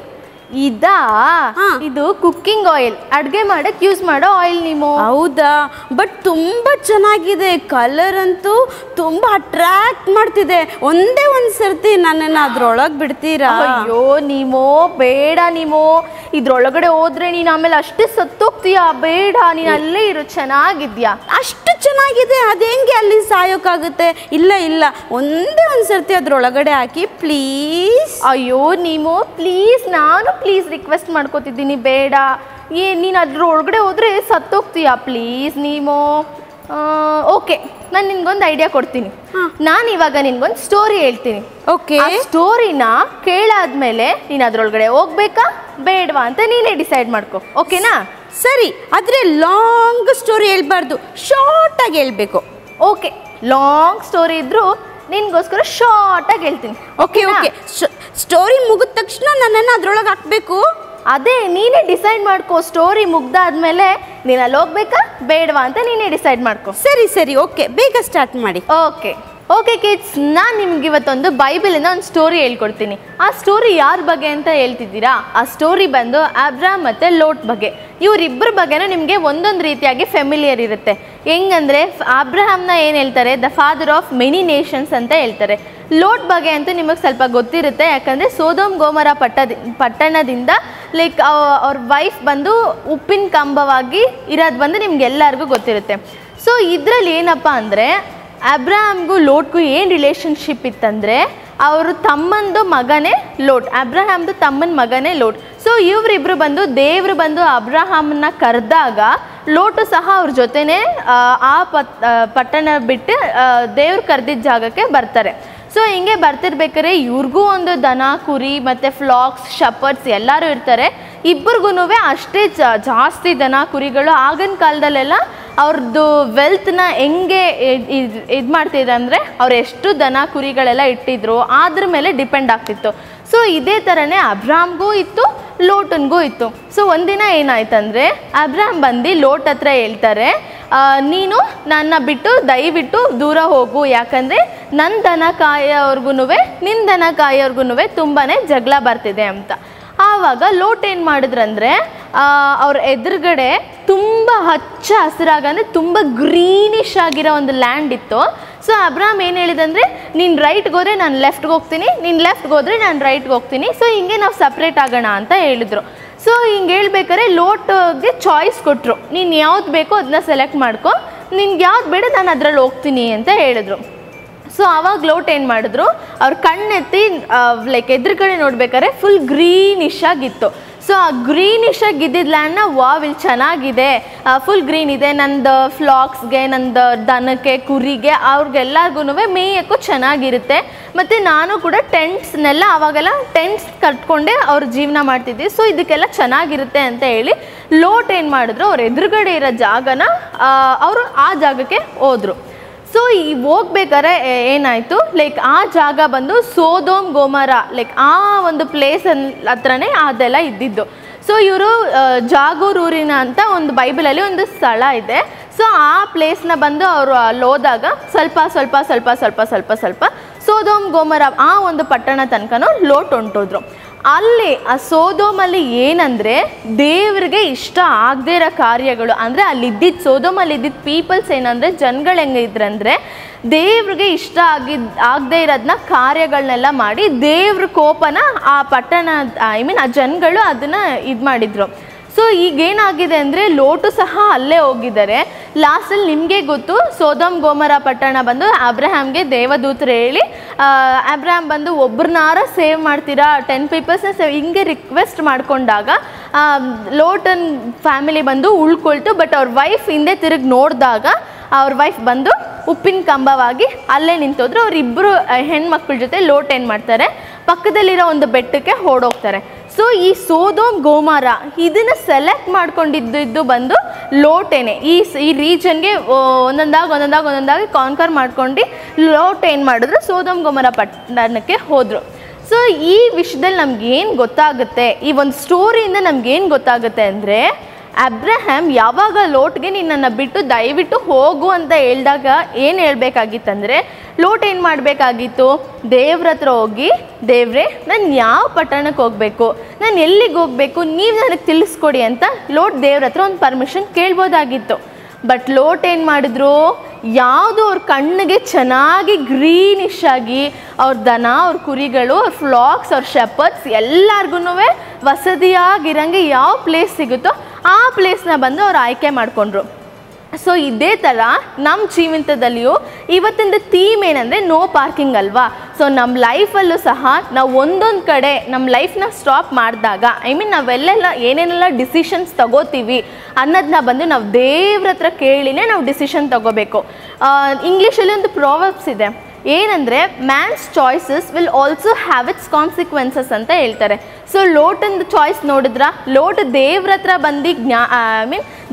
ಇದು ಕುಕ್ಕಿಂಗ್ ಆಯಿಲ್, ಅಡುಗೆ ಮಾಡಕ್ಕೆ ಯೂಸ್ ಮಾಡೋ ಆಯಿಲ್ ನೀವು. ಹೌದಾ? ಬಟ್ ತುಂಬ ಚೆನ್ನಾಗಿದೆ. ಕಲರ್ ಅಂತೂ ತುಂಬ ಅಟ್ರಾಕ್ಟ್ ಮಾಡ್ತಿದೆ. ಒಂದೇ ಒಂದು ಸರ್ತಿ ನನ್ನನ್ನು ಅದ್ರೊಳಗೆ ಬಿಡ್ತೀರಾ? ಅಯ್ಯೋ ನೀಮೋ, ಬೇಡ ನೀಮೋ. ಇದ್ರೊಳಗಡೆ ಹೋದ್ರೆ ನೀನು ಆಮೇಲೆ ಅಷ್ಟೇ ಸತ್ತೋಗ್ತೀಯಾ. ಬೇಡ, ನೀನು ಅಲ್ಲೇ ಇರು, ಚೆನ್ನಾಗಿದ್ಯಾ. ಅಷ್ಟು ಚೆನ್ನಾಗಿದೆ, ಅದು ಹೆಂಗೆ ಅಲ್ಲಿ ಸಾಯೋಕ್ಕಾಗುತ್ತೆ? ಇಲ್ಲ, ಒಂದೇ ಒಂದು ಸರ್ತಿ ಅದ್ರೊಳಗಡೆ ಹಾಕಿ ಪ್ಲೀಸ್. ಅಯ್ಯೋ ನೀಮೋ, ಪ್ಲೀಸ್, ನಾನು ಪ್ಲೀಸ್ ರಿಕ್ವೆಸ್ಟ್ ಮಾಡ್ಕೋತಿದ್ದೀನಿ, ಬೇಡ. ನೀನು ಅದ್ರ ಒಳಗಡೆ ಹೋದರೆ ಸತ್ತೋಗ್ತೀಯಾ, ಪ್ಲೀಸ್ ನೀಮೋ. ಓಕೆ, ನಾನು ನಿನ್ಗೊಂದು ಐಡಿಯಾ ಕೊಡ್ತೀನಿ. ನಾನು ಇವಾಗ ನಿನ್ಗೊಂದು ಸ್ಟೋರಿ ಹೇಳ್ತೀನಿ. ಓಕೆ, ಸ್ಟೋರಿನ ಕೇಳಾದ್ಮೇಲೆ ನೀನು ಅದ್ರೊಳಗಡೆ ಹೋಗ್ಬೇಕಾ ಬೇಡವಾ ಅಂತ ನೀನೇ ಡಿಸೈಡ್ ಮಾಡ್ಕೊ. ಓಕೆನಾ? ಸರಿ. ಆದರೆ ಲಾಂಗ್ ಸ್ಟೋರಿ ಹೇಳ್ಬಾರ್ದು, ಶಾರ್ಟಾಗಿ ಹೇಳ್ಬೇಕು. ಓಕೆ, ಲಾಂಗ್ ಸ್ಟೋರಿ ಇದ್ದರೂ ನಿನ್ಗೋಸ್ಕರ ಶಾರ್ಟಾಗಿ ಹೇಳ್ತೀನಿ. ಓಕೆ. ಸ್ಟೋರಿ ಮುಗಿದ ತಕ್ಷಣ ನನ್ನನ್ನು ಅದ್ರೊಳಗೆ ಹಾಕಬೇಕು. ಅದೇ ನೀನೇ ಡಿಸೈಡ್ ಮಾಡ್ಕೊ. ಸ್ಟೋರಿ ಮುಗ್ದಾದ್ಮೇಲೆ ನೀನು ಅಲ್ಲಿ ಹೋಗ್ಬೇಕಾ ಬೇಡವಾ ಅಂತ ನೀನೇ ಡಿಸೈಡ್ ಮಾಡ್ಕೊ. ಸರಿ. ಓಕೆ, ಬೇಗ ಸ್ಟಾರ್ಟ್ ಮಾಡಿ. ಓಕೆ ಕಿಡ್ಸ್, ನಾನು ನಿಮ್ಗೆ ಇವತ್ತೊಂದು ಬೈಬಲಿಂದ ಒಂದು ಸ್ಟೋರಿ ಹೇಳ್ಕೊಡ್ತೀನಿ. ಆ ಸ್ಟೋರಿ ಯಾರ ಬಗ್ಗೆ ಅಂತ ಹೇಳ್ತಿದ್ದೀರಾ? ಆ ಸ್ಟೋರಿ ಬಂದು ಅಬ್ರಾಮ್ ಮತ್ತು ಲೋಟ್ ಬಗ್ಗೆ. ಇವರಿಬ್ಬರ ಬಗ್ಗೆನೂ ನಿಮಗೆ ಒಂದೊಂದು ರೀತಿಯಾಗಿ ಫೆಮಿಲಿಯರ್ ಇರುತ್ತೆ. ಹೆಂಗಂದರೆ ಅಬ್ರಹಾಮ್ನ ಏನು ಹೇಳ್ತಾರೆ, the father of many Nations ಅಂತ ಹೇಳ್ತಾರೆ. ಲೋಟ್ ಬಗ್ಗೆ ಅಂತೂ ನಿಮಗೆ ಸ್ವಲ್ಪ ಗೊತ್ತಿರುತ್ತೆ, ಯಾಕಂದರೆ ಸೋದೋಮ್ ಗೋಮರ ಪಟ್ಟಣದಿಂದ ಲೈಕ್ ಅವ್ರ ವೈಫ್ ಬಂದು ಉಪ್ಪಿನ ಕಂಬವಾಗಿ ಇರೋದು ಬಂದು ನಿಮ್ಗೆಲ್ಲರಿಗೂ ಗೊತ್ತಿರುತ್ತೆ. ಸೊ ಇದರಲ್ಲಿ ಏನಪ್ಪ ಅಂದರೆ ಅಬ್ರಹಾಮ್ಗೂ ಲೋಟ್ಗೂ ಏನು ರಿಲೇಷನ್ಶಿಪ್ ಇತ್ತಂದರೆ ಅವರು ತಮ್ಮಂದು ಮಗನೇ ಲೋಟ್, ಅಬ್ರಹಾಮ್ದು ತಮ್ಮನ ಮಗನೇ ಲೋಟ್. ಸೊ ಇವರಿಬ್ಬರು ಬಂದು ದೇವರು ಬಂದು ಅಬ್ರಹಾಮನ್ನ ಕರೆದಾಗ ಲೋಟು ಸಹ ಅವ್ರ ಜೊತೆನೇ ಪಟ್ಟಣ ಬಿಟ್ಟು ದೇವ್ರು ಕರೆದಿದ್ದ ಜಾಗಕ್ಕೆ ಬರ್ತಾರೆ. ಸೊ ಹಿಂಗೆ ಬರ್ತಿರ್ಬೇಕಾದ್ರೆ ಇವ್ರಿಗೂ ಒಂದು ದನ ಕುರಿ ಮತ್ತು ಫ್ಲಾಕ್ಸ್ ಶಪರ್ಡ್ಸ್ ಎಲ್ಲರೂ ಇರ್ತಾರೆ. ಇಬ್ಬರಿಗೂ ಅಷ್ಟೇ ಜಾಸ್ತಿ ದನ ಕುರಿಗಳು. ಆಗಿನ ಕಾಲದಲ್ಲೆಲ್ಲ ಅವ್ರದ್ದು ವೆಲ್ತ್ನ ಹೆಂಗೆ ಇದು ಮಾಡ್ತಿದ್ರು ಅಂದರೆ ಅವ್ರು ಎಷ್ಟು ದನ ಕುರಿಗಳೆಲ್ಲ ಇಟ್ಟಿದ್ರು ಅದ್ರ ಮೇಲೆ ಡಿಪೆಂಡ್ ಆಗ್ತಿತ್ತು. ಸೊ ಇದೇ ಥರನೇ ಅಬ್ರಾಮ್ಗೂ ಇತ್ತು, ಲೋಟನ್ಗೂ ಇತ್ತು. ಸೊ ಒಂದಿನ ಏನಾಯ್ತಂದರೆ ಅಬ್ರಾಮ್ ಬಂದು ಲೋಟ್ ಹತ್ರ ಹೇಳ್ತಾರೆ, ನೀನು ನನ್ನ ಬಿಟ್ಟು ದಯವಿಟ್ಟು ದೂರ ಹೋಗು, ಯಾಕಂದರೆ ನನ್ನ ದನ ಕಾಯೋರ್ಗು ನಿನ್ನ ದನ ಕಾಯೋರ್ಗು ತುಂಬಾ ಜಗಳ ಬರ್ತಿದೆ ಅಂತ. ಆವಾಗ ಲೋಟ್ ಏನು ಮಾಡಿದ್ರಂದರೆ ಅವ್ರ ಎದುರುಗಡೆ ತುಂಬ ಹಚ್ಚ ಹಸಿರಾಗ ಅಂದರೆ ತುಂಬ ಗ್ರೀನಿಶ್ ಆಗಿರೋ ಒಂದು ಲ್ಯಾಂಡ್ ಇತ್ತು. ಸೊ ಅಬ್ರಾಮ್ ಏನು ಹೇಳಿದಂದರೆ, ನೀನು ರೈಟ್ಗೆ ಹೋದರೆ ನಾನು ಲೆಫ್ಟ್ಗೆ ಹೋಗ್ತೀನಿ, ನೀನು ಲೆಫ್ಟ್ಗೆ ಹೋದರೆ ನಾನು ರೈಟ್ಗೆ ಹೋಗ್ತೀನಿ, ಸೊ ಹಿಂಗೆ ನಾವು ಸಪ್ರೇಟ್ ಆಗೋಣ ಅಂತ ಹೇಳಿದ್ರು. ಸೊ ಹಿಂಗೆ ಹೇಳ್ಬೇಕಾದ್ರೆ ಲೋಟ್ಗೆ ಚಾಯ್ಸ್ ಕೊಟ್ಟರು, ನೀನು ಯಾವ್ದು ಬೇಕೋ ಅದನ್ನ ಸೆಲೆಕ್ಟ್ ಮಾಡ್ಕೊ, ನಿನ್ಗೆ ಯಾವ್ದು ಬೇಡ ನಾನು ಅದರಲ್ಲಿ ಹೋಗ್ತೀನಿ ಅಂತ ಹೇಳಿದ್ರು. ಸೊ ಆವಾಗ ಲೋಟ್ ಏನು ಮಾಡಿದ್ರು, ಅವ್ರ ಕಣ್ಣೆತ್ತಿ ಲೈಕ್ ಎದುರುಗಡೆ ನೋಡ್ಬೇಕಾದ್ರೆ ಫುಲ್ ಗ್ರೀನಿಶ್ ಆಗಿತ್ತು. ಸೊ ಆ ಗ್ರೀನಿಶ್ ಆಗಿದ್ದಿದ್ದ ಲ್ಯಾಂಡ್ನ ವಾವ್ ಇಲ್ಲಿ ಚೆನ್ನಾಗಿದೆ, ಫುಲ್ ಗ್ರೀನ್ ಇದೆ, ನಂದು ಫ್ಲಾಕ್ಸ್ಗೆ, ನಂದು ದನಕ್ಕೆ, ಕುರಿಗೆ, ಅವ್ರಿಗೆಲ್ಲರಿಗೂ ಮೇಯಕ್ಕೂ ಚೆನ್ನಾಗಿರುತ್ತೆ. ಮತ್ತು ನಾನು ಕೂಡ ಟೆಂಟ್ಸ್ನೆಲ್ಲ ಅವಾಗೆಲ್ಲ ಟೆಂಟ್ಸ್ ಕಟ್ಕೊಂಡೆ ಅವ್ರ ಜೀವನ ಮಾಡ್ತಿದ್ವಿ. ಸೊ ಇದಕ್ಕೆಲ್ಲ ಚೆನ್ನಾಗಿರುತ್ತೆ ಅಂತ ಹೇಳಿ ಲೋಟ್ ಏನು ಮಾಡಿದ್ರು, ಅವ್ರ ಎದುರುಗಡೆ ಇರೋ ಜಾಗನ ಅವರು ಆ ಜಾಗಕ್ಕೆ ಹೋದರು. ಸೊ ಈ ಹೋಗ್ಬೇಕಾದ್ರೆ ಏನಾಯಿತು, ಲೈಕ್ ಆ ಜಾಗ ಬಂದು ಸೋದೋಮ್ ಗೋಮರ, ಲೈಕ್ ಆ ಒಂದು ಪ್ಲೇಸ್ ಹತ್ರನೇ ಅದೆಲ್ಲ ಇದ್ದಿದ್ದು. ಸೊ ಇವರು ಜಾಗೂರ್ ಊರಿನ ಅಂತ ಒಂದು ಬೈಬಲಲ್ಲಿ ಒಂದು ಸ್ಥಳ ಇದೆ. ಸೊ ಆ ಪ್ಲೇಸ್ನ ಬಂದು ಅವರು ಅಲ್ಲಿ ಹೋದಾಗ ಸ್ವಲ್ಪ ಸೋದೋಮ್ ಗೋಮರ ಆ ಒಂದು ಪಟ್ಟಣ ತನಕನೂ ಲೋಟ್ ಹೊಂಟೋದ್ರು. ಅಲ್ಲಿ ಆ ಸೋದೋಮಲ್ಲಿ ಏನಂದರೆ ದೇವ್ರಿಗೆ ಇಷ್ಟ ಆಗದೇ ಇರೋ ಕಾರ್ಯಗಳು, ಅಂದರೆ ಅಲ್ಲಿದ್ದಿದ್ದು ಸೋದೋಮಲ್ಲಿ ಇದ್ದಿದ್ದು ಪೀಪಲ್ಸ್ ಏನಂದರೆ ಜನಗಳು ಹೆಂಗಿದ್ರಂದರೆ ದೇವ್ರಿಗೆ ಇಷ್ಟ ಆಗದೇ ಇರೋದನ್ನ ಕಾರ್ಯಗಳನ್ನೆಲ್ಲ ಮಾಡಿ ದೇವ್ರ ಕೋಪನ ಆ ಪಟ್ಟಣ ಆ ಜನಗಳು ಅದನ್ನು ಇದು ಮಾಡಿದರು. ಸೊ ಈಗೇನಾಗಿದೆ ಅಂದರೆ ಲೋಟು ಸಹ ಅಲ್ಲೇ ಹೋಗಿದ್ದಾರೆ. ಲಾಸ್ಟಲ್ಲಿ ನಿಮಗೆ ಗೊತ್ತು, ಸೋದೋಮ್ ಗೋಮರ ಪಟ್ಟಣ ಬಂದು ಅಬ್ರಹಾಮ್ಗೆ ದೇವದೂತರು ಹೇಳಿ, ಅಬ್ರಹಾಮ್ ಬಂದು ಒಬ್ರನ್ನಾರ ಸೇವ್ ಮಾಡ್ತೀರಾ, 10 ಪೀಪಲ್ಸ್ನ ಸೇವ್ ಹಿಂಗೆ ರಿಕ್ವೆಸ್ಟ್ ಮಾಡಿಕೊಂಡಾಗ ಲೋಟನ್ ಫ್ಯಾಮಿಲಿ ಬಂದು ಉಳ್ಕೊಳ್ತು. ಬಟ್ ಅವ್ರ ವೈಫ್ ಹಿಂದೆ ತಿರುಗಿ ನೋಡಿದಾಗ ಅವ್ರ ವೈಫ್ ಬಂದು ಉಪ್ಪಿನ ಕಂಬವಾಗಿ ಅಲ್ಲೇ ನಿಂತೋದ್ರು. ಅವರಿಬ್ಬರು ಹೆಣ್ಮಕ್ಳ ಜೊತೆ ಲೋಟ್ ಏನು ಮಾಡ್ತಾರೆ, ಪಕ್ಕದಲ್ಲಿರೋ ಒಂದು ಬೆಟ್ಟಕ್ಕೆ ಓಡೋಗ್ತಾರೆ. ಸೊ ಈ ಸೋದೋಮ್ ಗೋಮಾರ ಇದನ್ನು ಸೆಲೆಕ್ಟ್ ಮಾಡ್ಕೊಂಡಿದ್ದು ಬಂದು ಲೋಟೇನೆ. ಈ ರೀಜನ್ಗೆ ಒಂದೊಂದಾಗಿ ಕಾನ್ಕರ್ ಮಾಡ್ಕೊಂಡು ಲೋಟ್ ಏನು ಮಾಡಿದ್ರು, ಸೋದೋಮ್ ಗೋಮಾರ ಪಟ್ಟಣಕ್ಕೆ ಹೋದರು. ಸೊ ಈ ವಿಷಯದಲ್ಲಿ ನಮ್ಗೇನು ಗೊತ್ತಾಗುತ್ತೆ, ಈ ಒಂದು ಸ್ಟೋರಿಯಿಂದ ನಮ್ಗೇನು ಗೊತ್ತಾಗುತ್ತೆ ಅಂದರೆ, ಅಬ್ರಹಾಮ್ ಯಾವಾಗ ಲೋಟ್ಗೆ ನಿನ್ನನ್ನು ಬಿಟ್ಟು ದಯವಿಟ್ಟು ಹೋಗು ಅಂತ ಹೇಳಿದಾಗ ಏನು ಹೇಳಬೇಕಾಗಿತ್ತಂದರೆ, ಲೋಟ್ ಏನು ಮಾಡಬೇಕಾಗಿತ್ತು, ದೇವ್ರ ಹತ್ರ ಹೋಗಿ, ದೇವ್ರೇ ನಾನು ಯಾವ ಪಟ್ಟಣಕ್ಕೆ ಹೋಗಬೇಕು, ನಾನು ಎಲ್ಲಿಗೆ ಹೋಗಬೇಕು, ನೀವು ನನಗೆ ತಿಳಿಸ್ಕೊಡಿ ಅಂತ ಲೋಟ್ ದೇವ್ರ ಹತ್ರ ಒಂದು ಪರ್ಮಿಷನ್ ಕೇಳ್ಬೋದಾಗಿತ್ತು. ಬಟ್ ಲೋಟ್ ಏನು ಮಾಡಿದ್ರು, ಯಾವುದು ಅವ್ರ ಕಣ್ಣಿಗೆ ಚೆನ್ನಾಗಿ ಗ್ರೀನಿಶ್ ಆಗಿ ಅವ್ರ ದನ, ಅವ್ರ ಕುರಿಗಳು, ಅವ್ರ ಫ್ಲಾಕ್ಸ್, ಅವ್ರ ಶೆಪರ್ಡ್ಸ್ ಎಲ್ಲರಿಗೂ ವಸತಿಯಾಗಿರಂಗೆ ಯಾವ ಪ್ಲೇಸ್ ಸಿಗುತ್ತೋ ಆ ಪ್ಲೇಸ್ನ ಬಂದು ಅವ್ರು ಆಯ್ಕೆ ಮಾಡಿಕೊಂಡ್ರು. ಸೊ ಇದೇ ಥರ ನಮ್ಮ ಜೀವಿತದಲ್ಲಿಯೂ ಇವತ್ತಿಂದ ಥೀಮ್ ಏನಂದರೆ ನೋ ಪಾರ್ಕಿಂಗ್ ಅಲ್ವಾ. ಸೊ ನಮ್ಮ ಲೈಫಲ್ಲೂ ಸಹ ನಾವು ಒಂದೊಂದು ಕಡೆ ನಮ್ಮ ಲೈಫ್ನ ಸ್ಟಾಪ್ ಮಾಡಿದಾಗ, ನಾವೆಲ್ಲೆಲ್ಲ ಏನೇನೆಲ್ಲ ಡಿಸಿಷನ್ಸ್ ತಗೋತೀವಿ ಅನ್ನೋದನ್ನ ಬಂದು ನಾವು ದೇವ್ರ ಹತ್ರ ಕೇಳಿನೇ ನಾವು ಡಿಸಿಷನ್ ತಗೋಬೇಕು. ಇಂಗ್ಲೀಷಲ್ಲಿ ಒಂದು ಪ್ರಾವರ್ಬ್ಸ್ ಇದೆ, ಏನಂದರೆ man's choices will also have its consequences ಅಂತ ಹೇಳ್ತಾರೆ. ಸೊ ಲೋಟಂದು ಚಾಯ್ಸ್ ನೋಡಿದ್ರ, ಲೋಟ್ ದೇವ್ರ ಹತ್ರ ಬಂದು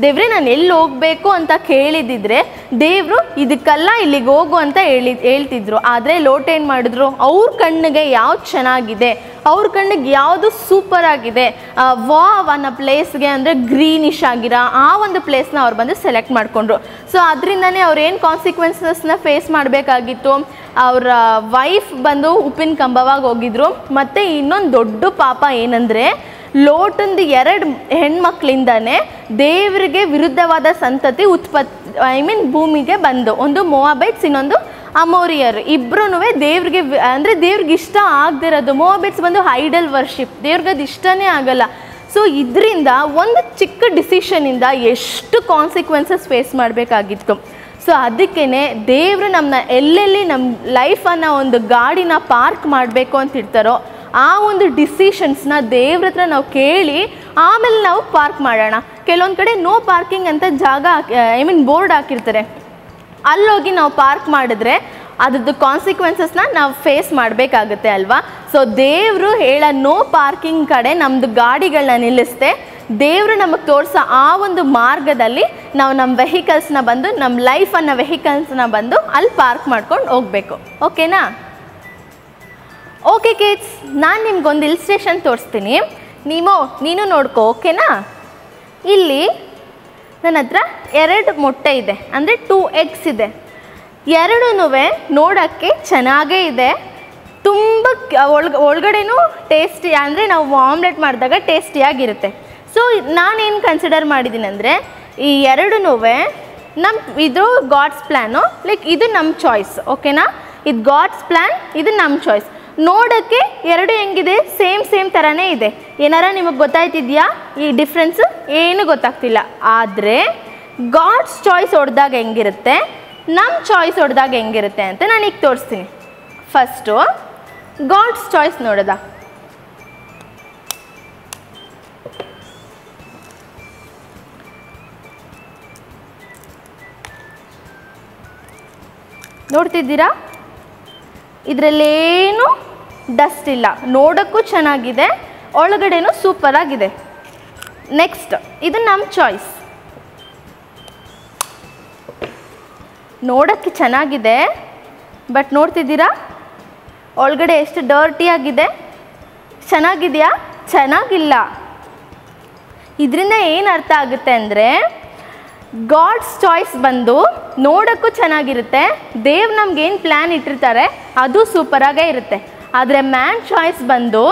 ದೇವ್ರೆ ನಾನು ಎಲ್ಲಿ ಹೋಗಬೇಕು ಅಂತ ಕೇಳಿದಿದ್ರೆ ದೇವರು ಇದಕ್ಕೆಲ್ಲ ಇಲ್ಲಿಗೆ ಹೋಗು ಅಂತ ಹೇಳ್ತಿದ್ರು. ಆದರೆ ಲೋಟ್ ಏನು ಮಾಡಿದ್ರು, ಅವ್ರ ಕಣ್ಣಿಗೆ ಯಾವ್ದು ಚೆನ್ನಾಗಿದೆ, ಅವ್ರ ಕಣ್ಣಿಗೆ ಯಾವುದು ಸೂಪರ್ ಆಗಿದೆ, ವಾವ್ ಅನ್ನೋ ಪ್ಲೇಸ್ಗೆ ಅಂದರೆ ಗ್ರೀನಿಶ್ ಆಗಿರೋ ಆ ಒಂದು ಪ್ಲೇಸ್ನ ಅವ್ರು ಬಂದು ಸೆಲೆಕ್ಟ್ ಮಾಡಿಕೊಂಡ್ರು. ಸೊ ಅದರಿಂದನೇ ಅವ್ರು ಏನು ಕಾನ್ಸಿಕ್ವೆನ್ಸಸ್ನ ಫೇಸ್ ಮಾಡಬೇಕಾಗಿತ್ತು. ಅವರ ವೈಫ್ ಬಂದು ಉಪ್ಪಿನ ಕಂಬವಾಗಿ ಹೋಗಿದ್ರು. ಮತ್ತು ಇನ್ನೊಂದು ದೊಡ್ಡ ಪಾಪ ಏನಂದರೆ, ಲೋಟಂದು 2 ಹೆಣ್ಮಕ್ಳಿಂದನೇ ದೇವರಿಗೆ ವಿರುದ್ಧವಾದ ಸಂತತಿ ಭೂಮಿಗೆ ಬಂದು, ಒಂದು ಮೋವಾಬೈಟ್ಸ್, ಇನ್ನೊಂದು ಅಮೋರಿಯರು. ಇಬ್ಬರೂ ದೇವ್ರಿಗೆ ಅಂದರೆ ದೇವ್ರಿಗೆ ಇಷ್ಟ ಆಗದಿರೋದು. ಮೋವಾಬೈಟ್ಸ್ ಬಂದು ಐಡಲ್ ವರ್ಷಿಪ್, ದೇವ್ರಿಗೆ ಅದು ಇಷ್ಟನೇ ಆಗಲ್ಲ. ಸೊ ಇದರಿಂದ ಒಂದು ಚಿಕ್ಕ ಡಿಸಿಷನಿಂದ ಎಷ್ಟು ಕಾನ್ಸಿಕ್ವೆನ್ಸಸ್ ಫೇಸ್ ಮಾಡಬೇಕಾಗಿತ್ತು. ಸೊ ಅದಕ್ಕೇ ದೇವರು ನಮ್ಮನ್ನ ಎಲ್ಲೆಲ್ಲಿ ನಮ್ಮ ಲೈಫನ್ನು ಒಂದು ಗಾಡಿನ ಪಾರ್ಕ್ ಮಾಡಬೇಕು ಅಂತ ಇರ್ತಾರೋ ಆ ಒಂದು ಡಿಸಿಷನ್ಸ್ನ ದೇವ್ರ ಹತ್ರ ನಾವು ಕೇಳಿ ಆಮೇಲೆ ನಾವು ಪಾರ್ಕ್ ಮಾಡೋಣ. ಕೆಲವೊಂದು ಕಡೆ ನೋ ಪಾರ್ಕಿಂಗ್ ಅಂತ ಜಾಗ ಬೋರ್ಡ್ ಹಾಕಿರ್ತಾರೆ. ಅಲ್ಲೋಗಿ ನಾವು ಪಾರ್ಕ್ ಮಾಡಿದ್ರೆ ಅದ್ರದ್ದು ಕಾನ್ಸಿಕ್ವೆನ್ಸಸ್ನ ನಾವು ಫೇಸ್ ಮಾಡಬೇಕಾಗುತ್ತೆ ಅಲ್ವಾ. ಸೊ ದೇವರು ಹೇಳೋ ನೋ ಪಾರ್ಕಿಂಗ್ ಕಡೆ ನಮ್ಮದು ಗಾಡಿಗಳನ್ನ ನಿಲ್ಲಿಸ್ತೆ ದೇವರು ನಮಗೆ ತೋರಿಸೋ ಆ ಒಂದು ಮಾರ್ಗದಲ್ಲಿ ನಾವು ನಮ್ಮ ವೆಹಿಕಲ್ಸ್ನ ಬಂದು ನಮ್ಮ ಲೈಫನ್ನು ವೆಹಿಕಲ್ಸ್ನ ಬಂದು ಅಲ್ಲಿ ಪಾರ್ಕ್ ಮಾಡ್ಕೊಂಡು ಹೋಗಬೇಕು. ಓಕೆನಾ? ಓಕೆ ಕಿಡ್ಸ್, ನಾನು ನಿಮ್ಗೊಂದು ಇಲ್ಸ್ಟ್ರೇಷನ್ ತೋರಿಸ್ತೀನಿ, ನೀನು ನೋಡ್ಕೋ. ಓಕೆನಾ? ಇಲ್ಲಿ ನನ್ನ ಹತ್ರ 2 ಮೊಟ್ಟೆ ಇದೆ, ಅಂದರೆ 2 eggs ಇದೆ. ಎರಡೂ ನೋಡೋಕ್ಕೆ ಚೆನ್ನಾಗೇ ಇದೆ, ತುಂಬ ಒಳಗಡೆನೂ ಟೇಸ್ಟಿ, ಅಂದರೆ ನಾವು ಆಮ್ಲೆಟ್ ಮಾಡಿದಾಗ ಟೇಸ್ಟಿಯಾಗಿರುತ್ತೆ. ಸೊ ನಾನೇನು ಕನ್ಸಿಡರ್ ಮಾಡಿದ್ದೀನಿ ಅಂದರೆ ಈ ಎರಡೂ ಇದು ಗಾಡ್ಸ್ ಪ್ಲ್ಯಾನು, ಲೈಕ್ ಇದು ನಮ್ಮ ಚಾಯ್ಸ್. ಓಕೆನಾ? ಇದು ಗಾಡ್ಸ್ ಪ್ಲ್ಯಾನ್, ಇದು ನಮ್ಮ ಚಾಯ್ಸ್. ನೋಡೋಕ್ಕೆ ಎರಡು ಹೆಂಗಿದೆ, ಸೇಮ್ ಥರನೇ ಇದೆ. ಏನಾರ ನಿಮಗೆ ಗೊತ್ತಾಯ್ತಿದೆಯಾ ಈ ಡಿಫ್ರೆನ್ಸು? ಏನು ಗೊತ್ತಾಗ್ತಿಲ್ಲ. ಆದರೆ ಗಾಡ್ಸ್ ಚಾಯ್ಸ್ ಹೊಡೆದಾಗ ಹೆಂಗಿರುತ್ತೆ, ನಮ್ಮ ಚಾಯ್ಸ್ ಹೊಡೆದಾಗ ಹೆಂಗಿರುತ್ತೆ ಅಂತ ನಾನೀಗ ತೋರಿಸ್ತೀನಿ. ಫಸ್ಟು ಗಾಡ್ಸ್ ಚಾಯ್ಸ್ ನೋಡೋದ. ನೋಡ್ತಿದ್ದೀರಾ? ಇದರಲ್ಲೇನು ಡಸ್ಟ್ ಇಲ್ಲ, ನೋಡೋಕ್ಕೂ ಚೆನ್ನಾಗಿದೆ, ಒಳಗಡೆನೂ ಸೂಪರಾಗಿದೆ. ನೆಕ್ಸ್ಟ್ ಇದು ನಮ್ಮ ಚಾಯ್ಸ್. ನೋಡೋಕ್ಕೆ ಚೆನ್ನಾಗಿದೆ, ಬಟ್ ನೋಡ್ತಿದ್ದೀರಾ ಒಳಗಡೆ ಎಷ್ಟು ಡರ್ಟಿಯಾಗಿದೆ. ಚೆನ್ನಾಗಿದೆಯಾ? ಚೆನ್ನಾಗಿಲ್ಲ. ಇದರಿಂದ ಏನು ಅರ್ಥ ಆಗುತ್ತೆ ಅಂದರೆ ಗಾಡ್ಸ್ ಚಾಯ್ಸ್ ಬಂದು ನೋಡೋಕ್ಕೂ ಚೆನ್ನಾಗಿರುತ್ತೆ, ದೇವ್ ನಮ್ಗೇನು ಪ್ಲ್ಯಾನ್ ಇಟ್ಟಿರ್ತಾರೆ ಅದು ಸೂಪರಾಗೇ ಇರುತ್ತೆ. ಆದರೆ ಮ್ಯಾನ್ ಚಾಯ್ಸ್ ಬಂದು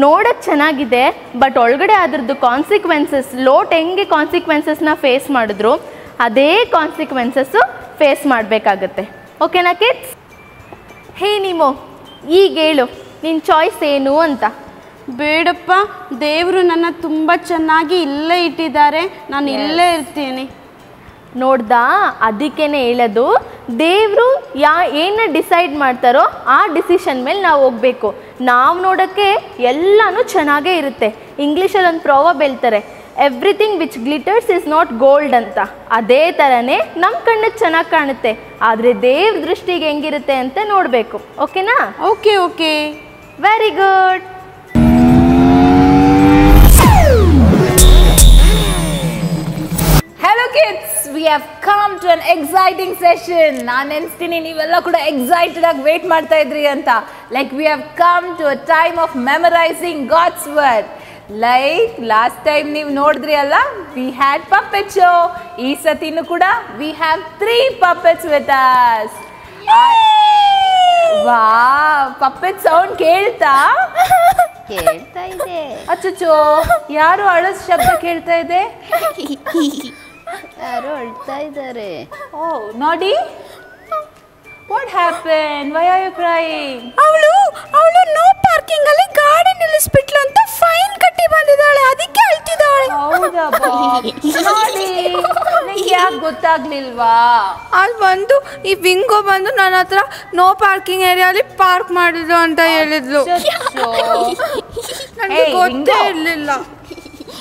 ನೋಡೋಕ್ಕೆ ಚೆನ್ನಾಗಿದೆ, ಬಟ್ ಒಳಗಡೆ ಅದ್ರದ್ದು ಕಾನ್ಸಿಕ್ವೆನ್ಸಸ್, ಲೋಟ್ ಹೆಂಗೆ ಕಾನ್ಸಿಕ್ವೆನ್ಸಸ್ನ ಫೇಸ್ ಮಾಡಿದ್ರು ಅದೇ ಕಾನ್ಸಿಕ್ವೆನ್ಸಸ್ಸು ಫೇಸ್ ಮಾಡಬೇಕಾಗತ್ತೆ. ಓಕೆನಾ ಕಿಡ್ಸ್? ಹೇ ನೀಮೋ, ಈಗ ಹೇಳು ನಿನ್ನ ಚಾಯ್ಸ್ ಏನು ಅಂತ. ಬೇಡಪ್ಪ, ದೇವರು ನನ್ನ ತುಂಬ ಚೆನ್ನಾಗಿ ಇಲ್ಲೇ ಇಟ್ಟಿದ್ದಾರೆ, ನಾನು ಇಲ್ಲೇ ಇರ್ತೀನಿ. ನೋಡ್ದಾ, ಅದಕ್ಕೇ ಹೇಳೋದು ದೇವರು ಏನು ಡಿಸೈಡ್ ಮಾಡ್ತಾರೋ ಆ ಡಿಸಿಷನ್ ಮೇಲೆ ನಾವು ಹೋಗಬೇಕು. ನಾವು ನೋಡೋಕ್ಕೆ ಎಲ್ಲನೂ ಚೆನ್ನಾಗೇ ಇರುತ್ತೆ. ಇಂಗ್ಲೀಷಲ್ಲಿ ಒಂದು ಪ್ರಾವರ್ಬ್ ಹೇಳ್ತಾರೆ, everything which glitters is not gold ಅಂತ. ಅದೇ ಥರನೇ ನಮ್ಮ ಕಣ್ಣಿಗೆ ಚೆನ್ನಾಗಿ ಕಾಣುತ್ತೆ, ಆದರೆ ದೇವ್ರ ದೃಷ್ಟಿಗೆ ಹೆಂಗಿರುತ್ತೆ ಅಂತ ನೋಡಬೇಕು. ಓಕೆನಾ? Okay. Very good. Hello kids, we have come to an exciting session. ನಾನು ನೆನೆಸ್ತೀನಿ ನೀವೆಲ್ಲ ಕೂಡ ಎಕ್ಸೈಟೆಡ್ ಆಗಿ ವೇಟ್ ಮಾಡ್ತಾ ಇದ್ರಿ ಅಂತ. Like we have come to a time of memorizing God's word. Like last time ನೀವು ನೋಡಿದ್ರಿ ಅಲ್ಲ, we had puppet show. ಈ ಸತಿನೂ ಕೂಡ we have 3 puppets with us. Wow, puppet sound ಕೇಳ್ತಾ ಇದೆ. ಅಚ್ಚುಚ್ಚೋ, ಯಾರು ಅಳೋ ಶಬ್ದ ಕೇಳ್ತಾ ಇದೆ? ಯಾರು ಅಳ್ತಾ ಇದ್ದಾರೆ. Oh, Noddy? What happened? Why are you crying? ಅವಳು ನೋ ಪಾರ್ಕಿಂಗ್ ಅಲ್ಲಿ ಗಾಡಿ ನಿಲ್ಲಿಸ್ಬಿಟ್ಲು ಅಂತ ಫೈನ್ ಕಟ್ಟಿ ಬಂದಿದ್ದಾಳೆ, ಅದಕ್ಕೆ ಅಳ್ತಿದ್ದಾಳೆ. ಹೌದಾ ಬಾಬ್? Noddy, ನಿಂಗೆ ಯಾಕೆ ಗೊತ್ತಾಗ್ಲಿಲ್ವಾ? ಅಲ್ಲಿ ಬಂದು ಈ ವಿಂಗೋ ಬಂದು ನನ್ನ ಹತ್ರ ನೋ ಪಾರ್ಕಿಂಗ್ ಏರಿಯಾಲಿ ಪಾರ್ಕ್ ಮಾಡಿದ್ರು ಅಂತ ಹೇಳಿದ್ಲು. ನನಗೆ ಗೊತ್ತೇ ಇರಲಿಲ್ಲ.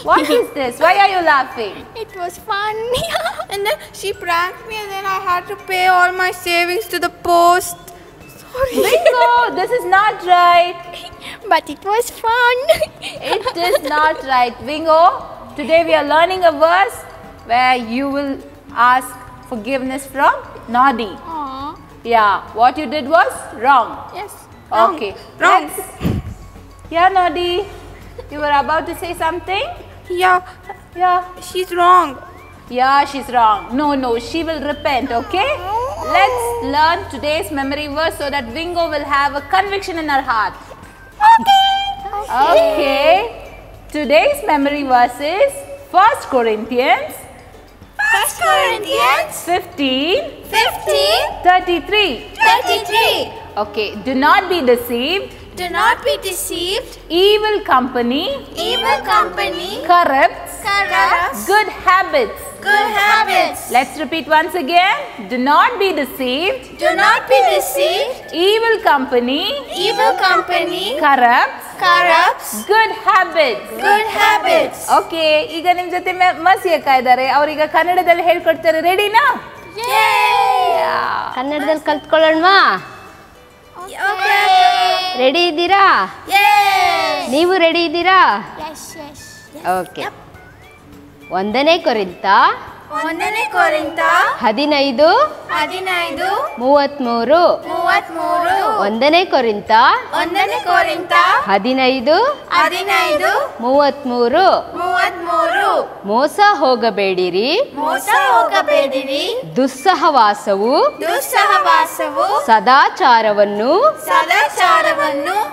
What is this? Why are you laughing? It was funny. And then she pranked me and then I had to pay all my savings to the post. Sorry. Bingo, this is not right. But it was fun. It is not right. Bingo, today we are learning a verse where you will ask forgiveness from Noddy. Aww. Yeah, what you did was wrong. Yes. Okay. Wrong. Yeah, Noddy, you were about to say something? Yeah. She's wrong. Yeah, she's wrong. No, she will repent, okay? Let's learn today's memory verse so that Vingo will have a conviction in her heart. Okay. Today's memory verse is 1 Corinthians 15:33. Okay, do not be deceived. Do not be deceived. Evil company corrupts Corrupts good habits. habits. Let's repeat once again. Do not be deceived. Do not be deceived. Evil company corrupts good habits. Good habits. Okay, ಈಗ ನಿಮ್ ಜೊತೆ ಮಸಿ ಅಕ್ಕ ಇದ್ದಾರೆ. ಅವ್ರೀಗ ಕನ್ನಡದಲ್ಲಿ ಹೇಳ್ಕೊಡ್ತಾರೆ. ರೆಡಿನಾ? ಕನ್ನಡದಲ್ಲಿ ಕಲ್ತ್ಕೊಳ್ಳೋಣವಾ? ರೆಡಿ ಇದ್ದೀರಾ? ನೀವು ರೆಡಿ ಇದ್ದೀರಾ? ಓಕೆ. 1 ಕೊರಿಂಥ 15:33. 1 ಕೊರಿಂಥ 15:33. ಮೋಸ ಹೋಗಬೇಡಿರಿ, ದುಸ್ಸಹವಾಸವು ಸದಾಚಾರವನ್ನು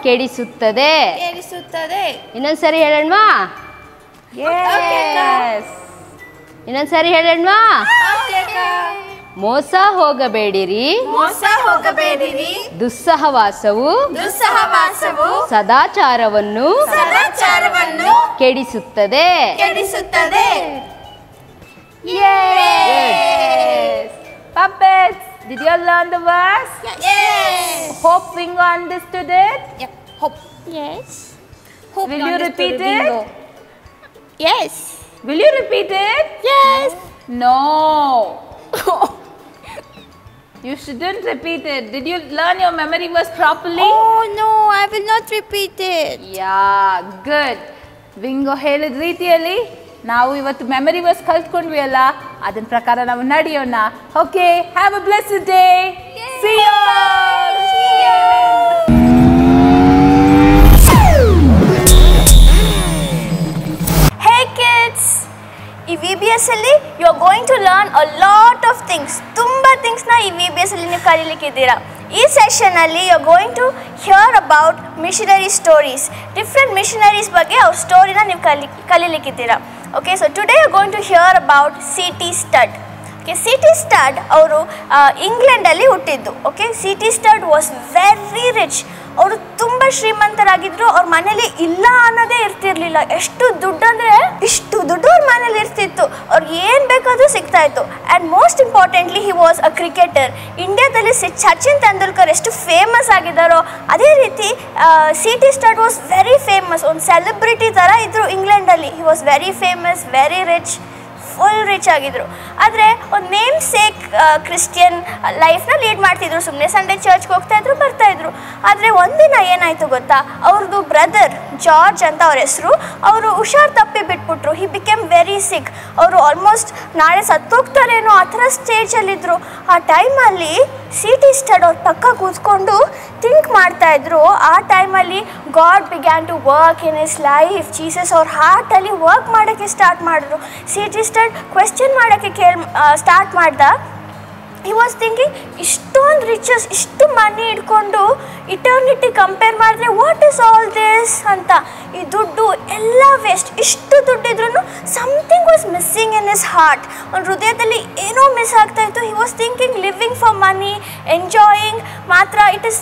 ಕೆಡಿಸುತ್ತದೆ. ಇನ್ನೊಂದ್ಸರಿ ಹೇಳೋಣವಾ? ಇನ್ನೊಂದ್ಸರಿ ಹೇಳೋಣವಾ? ಮೋಸ ಹೋಗಬೇಡಿರಿ, ದುಸ್ಸಹವಾಸವು ಸದಾಚಾರವನ್ನು ಕೆಡಿಸುತ್ತದೆ. Puppets, did you all learn the verse? Hope Vingo understood it? Hope. Yes. Will you repeat it? Yes. Will you repeat it? Yes. No. You shouldn't repeat it. Did you learn your memory verse properly? Oh no, I will not repeat it. Yeah, good. Vingo ಹೇಳಿದ ರೀತಿಯಲ್ಲಿ ನಾವು ಇವತ್ತು memory verse ಕಲ್ತ್ಕೊಂಡ್ವಿ ಅಲ್ಲ, ಅದರ ಪ್ರಕಾರ ನಾವು ನಡೆಯೋಣ. Okay, have a blessed day. See you. ಈ VBS ಅಲ್ಲಿ you are going to learn a lot of things. ತುಂಬ ಥಿಂಗ್ಸ್ನ ಈ VBS ಅಲ್ಲಿ ನೀವು ಕಲೀಲಿಕ್ಕಿದ್ದೀರಾ. ಈ ಸೆಷನಲ್ಲಿ you are going to hear about missionary stories. Different missionaries ಬಗ್ಗೆ ಅವ್ರ ಸ್ಟೋರಿನ ನೀವು ಕಲೀಲಿಕ್ಕಿದ್ದೀರಾ. Okay, so today you are going to hear about C.T. Studd. Okay, C.T. Studd ಅವರು ಇಂಗ್ಲೆಂಡಲ್ಲಿ ಹುಟ್ಟಿದ್ದು. Okay, C.T. Studd was very rich. ಅವರು ತುಂಬ ಶ್ರೀಮಂತರಾಗಿದ್ದರು. ಅವ್ರ ಮನೇಲಿ ಇಲ್ಲ ಅನ್ನೋದೇ ಇರ್ತಿರ್ಲಿಲ್ಲ. ಎಷ್ಟು ದುಡ್ಡು ಅಂದರೆ ಇಷ್ಟು ದುಡ್ಡು ಅವ್ರ ಮನೇಲಿ ಇರ್ತಿತ್ತು. ಅವ್ರಿಗೆ ಏನು ಬೇಕಾದರೂ ಸಿಗ್ತಾಯಿತ್ತು. And most importantly he was a cricketer. ಇಂಡಿಯಾದಲ್ಲಿ ಸಚಿನ್ ತೆಂಡೂಲ್ಕರ್ ಎಷ್ಟು ಫೇಮಸ್ ಆಗಿದ್ದಾರೋ ಅದೇ ರೀತಿ C.T. Studd was very famous. ಒಂದು ಸೆಲೆಬ್ರಿಟಿ ಥರ ಇದ್ದರು ಇಂಗ್ಲೆಂಡಲ್ಲಿ. He was very famous, very rich, full rich ಆಗಿದ್ರು. ಆದರೆ ಒಂದು ನೇಮ್ ಸೇಕ್ ಕ್ರಿಶ್ಚಿಯನ್ ಲೈಫ್ನ ಲೀಡ್ ಮಾಡ್ತಿದ್ರು. ಸುಮ್ಮನೆ ಸಂಡೇ ಚರ್ಚ್ಗೆ ಹೋಗ್ತಾಯಿದ್ರು, ಬರ್ತಾಯಿದ್ರು. ಆದರೆ ಒಂದಿನ ಏನಾಯಿತು ಗೊತ್ತಾ, ಅವ್ರದ್ದು ಬ್ರದರ್ ಜಾರ್ಜ್ ಅಂತ ಅವ್ರ ಹೆಸರು, ಅವರು ಹುಷಾರು ತಪ್ಪಿ ಬಿಟ್ಬಿಟ್ರು. ಹಿ ಬಿಕೇಮ್ ವೆರಿ ಸಿಕ್. ಅವರು ಆಲ್ಮೋಸ್ಟ್ ನಾಳೆ ಸತ್ತೋಗ್ತಾರೇನೋ ಆ ಥರ ಸ್ಟೇಜಲ್ಲಿದ್ದರು. ಆ ಟೈಮಲ್ಲಿ C.T. ಸ್ಟಡ್ ಅವ್ರ ಪಕ್ಕ ಕೂತ್ಕೊಂಡು ಥಿಂಕ್ ಮಾಡ್ತಾಯಿದ್ರು. ಆ ಟೈಮಲ್ಲಿ God began to work in his life. Jesus ಅವ್ರ ಹಾರ್ಟಲ್ಲಿ ವರ್ಕ್ ಮಾಡೋಕ್ಕೆ ಸ್ಟಾರ್ಟ್ ಮಾಡಿದ್ರು. C.T. ಸ್ಟಡ್ ಕ್ವೆಶ್ಚನ್ ಮಾಡೋಕ್ಕೆ ಸ್ಟಾರ್ಟ್ ಮಾಡ್ದ. ಹಿ ವಾಸ್ ಥಿಂಕಿಂಗ್, ಇಷ್ಟೊಂದು ರಿಚಸ್, ಇಷ್ಟು ಮನಿ ಇಟ್ಕೊಂಡು ಇಟರ್ನಿಟಿ ಕಂಪೇರ್ ಮಾಡಿದ್ರೆ ವಾಟ್ ಈಸ್ ಆಲ್ ದಿಸ್ ಅಂತ. ಈ ದುಡ್ಡು ಎಲ್ಲ ವೇಸ್ಟ್. ಇಷ್ಟು ದುಡ್ಡಿದ್ರೂ something was missing in his heart. ಒಂದು ಹೃದಯದಲ್ಲಿ ಏನೋ ಮಿಸ್ ಆಗ್ತಾಯಿತ್ತು. He was thinking living for money, enjoying ಮಾತ್ರ. ಇಟ್ ಇಸ್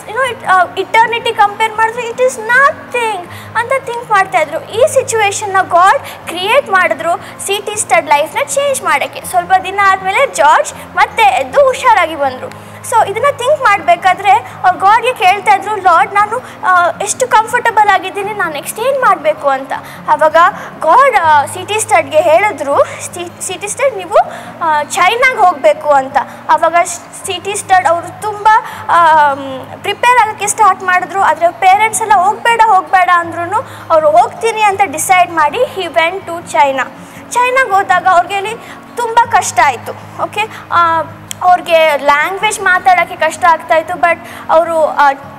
ಇಟರ್ನಿಟಿ ಕಂಪೇರ್ ಮಾಡಿದ್ರೆ ಇಟ್ ಈಸ್ ನಥಿಂಗ್ ಅಂತ ಥಿಂಕ್ ಮಾಡ್ತಾಯಿದ್ರು. ಈ ಸಿಚುವೇಶನ್ನ ಗಾಡ್ ಕ್ರಿಯೇಟ್ ಮಾಡಿದ್ರು C.T. ಸ್ಟಡ್ ಲೈಫ್ನ ಚೇಂಜ್ ಮಾಡೋಕ್ಕೆ. ಸ್ವಲ್ಪ ದಿನ ಆದಮೇಲೆ ಜಾರ್ಜ್ ಮತ್ತೆ ಎದ್ದು ಹುಷಾರಾಗಿ ಬಂದರು. ಸೊ ಇದನ್ನು ಥಿಂಕ್ ಮಾಡಬೇಕಾದ್ರೆ ಅವ್ರು ಗಾಡ್ಗೆ ಕೇಳ್ತಾ ಇದ್ರು, ಲಾರ್ಡ್ ನಾನು ಎಷ್ಟು ಕಂಫರ್ಟಬಲ್ ಆಗಿದ್ದೀನಿ, ನಾನು ನೆಕ್ಸ್ಟ್ ಏನು ಮಾಡಬೇಕು ಅಂತ. ಆವಾಗ ಗಾಡ್ C.T. ಸ್ಟಡ್ಗೆ ಹೇಳಿದ್ರು, C.T. ಸ್ಟಡ್ ನೀವು ಚೈನಾಗೆ ಹೋಗಬೇಕು ಅಂತ. ಆವಾಗ C.T. ಸ್ಟಡ್ ಅವರು ತುಂಬ ಪ್ರಿಪೇರ್ ಆಗೋಕ್ಕೆ ಸ್ಟಾರ್ಟ್ ಮಾಡಿದ್ರು. ಆದರೆ ಪೇರೆಂಟ್ಸ್ ಎಲ್ಲ ಹೋಗಬೇಡ ಅಂದ್ರೂ ಅವರು ಹೋಗ್ತೀನಿ ಅಂತ ಡಿಸೈಡ್ ಮಾಡಿ ಹಿ ವೆಂಟ್ ಟು ಚೈನಾಗೆ ಹೋದಾಗ ಅವ್ರಿಗೆ ತುಂಬ ಕಷ್ಟ ಆಯಿತು. ಓಕೆ, ಅವ್ರಿಗೆ ಲ್ಯಾಂಗ್ವೇಜ್ ಮಾತಾಡೋಕ್ಕೆ ಕಷ್ಟ ಆಗ್ತಾಯಿತ್ತು. ಬಟ್ ಅವರು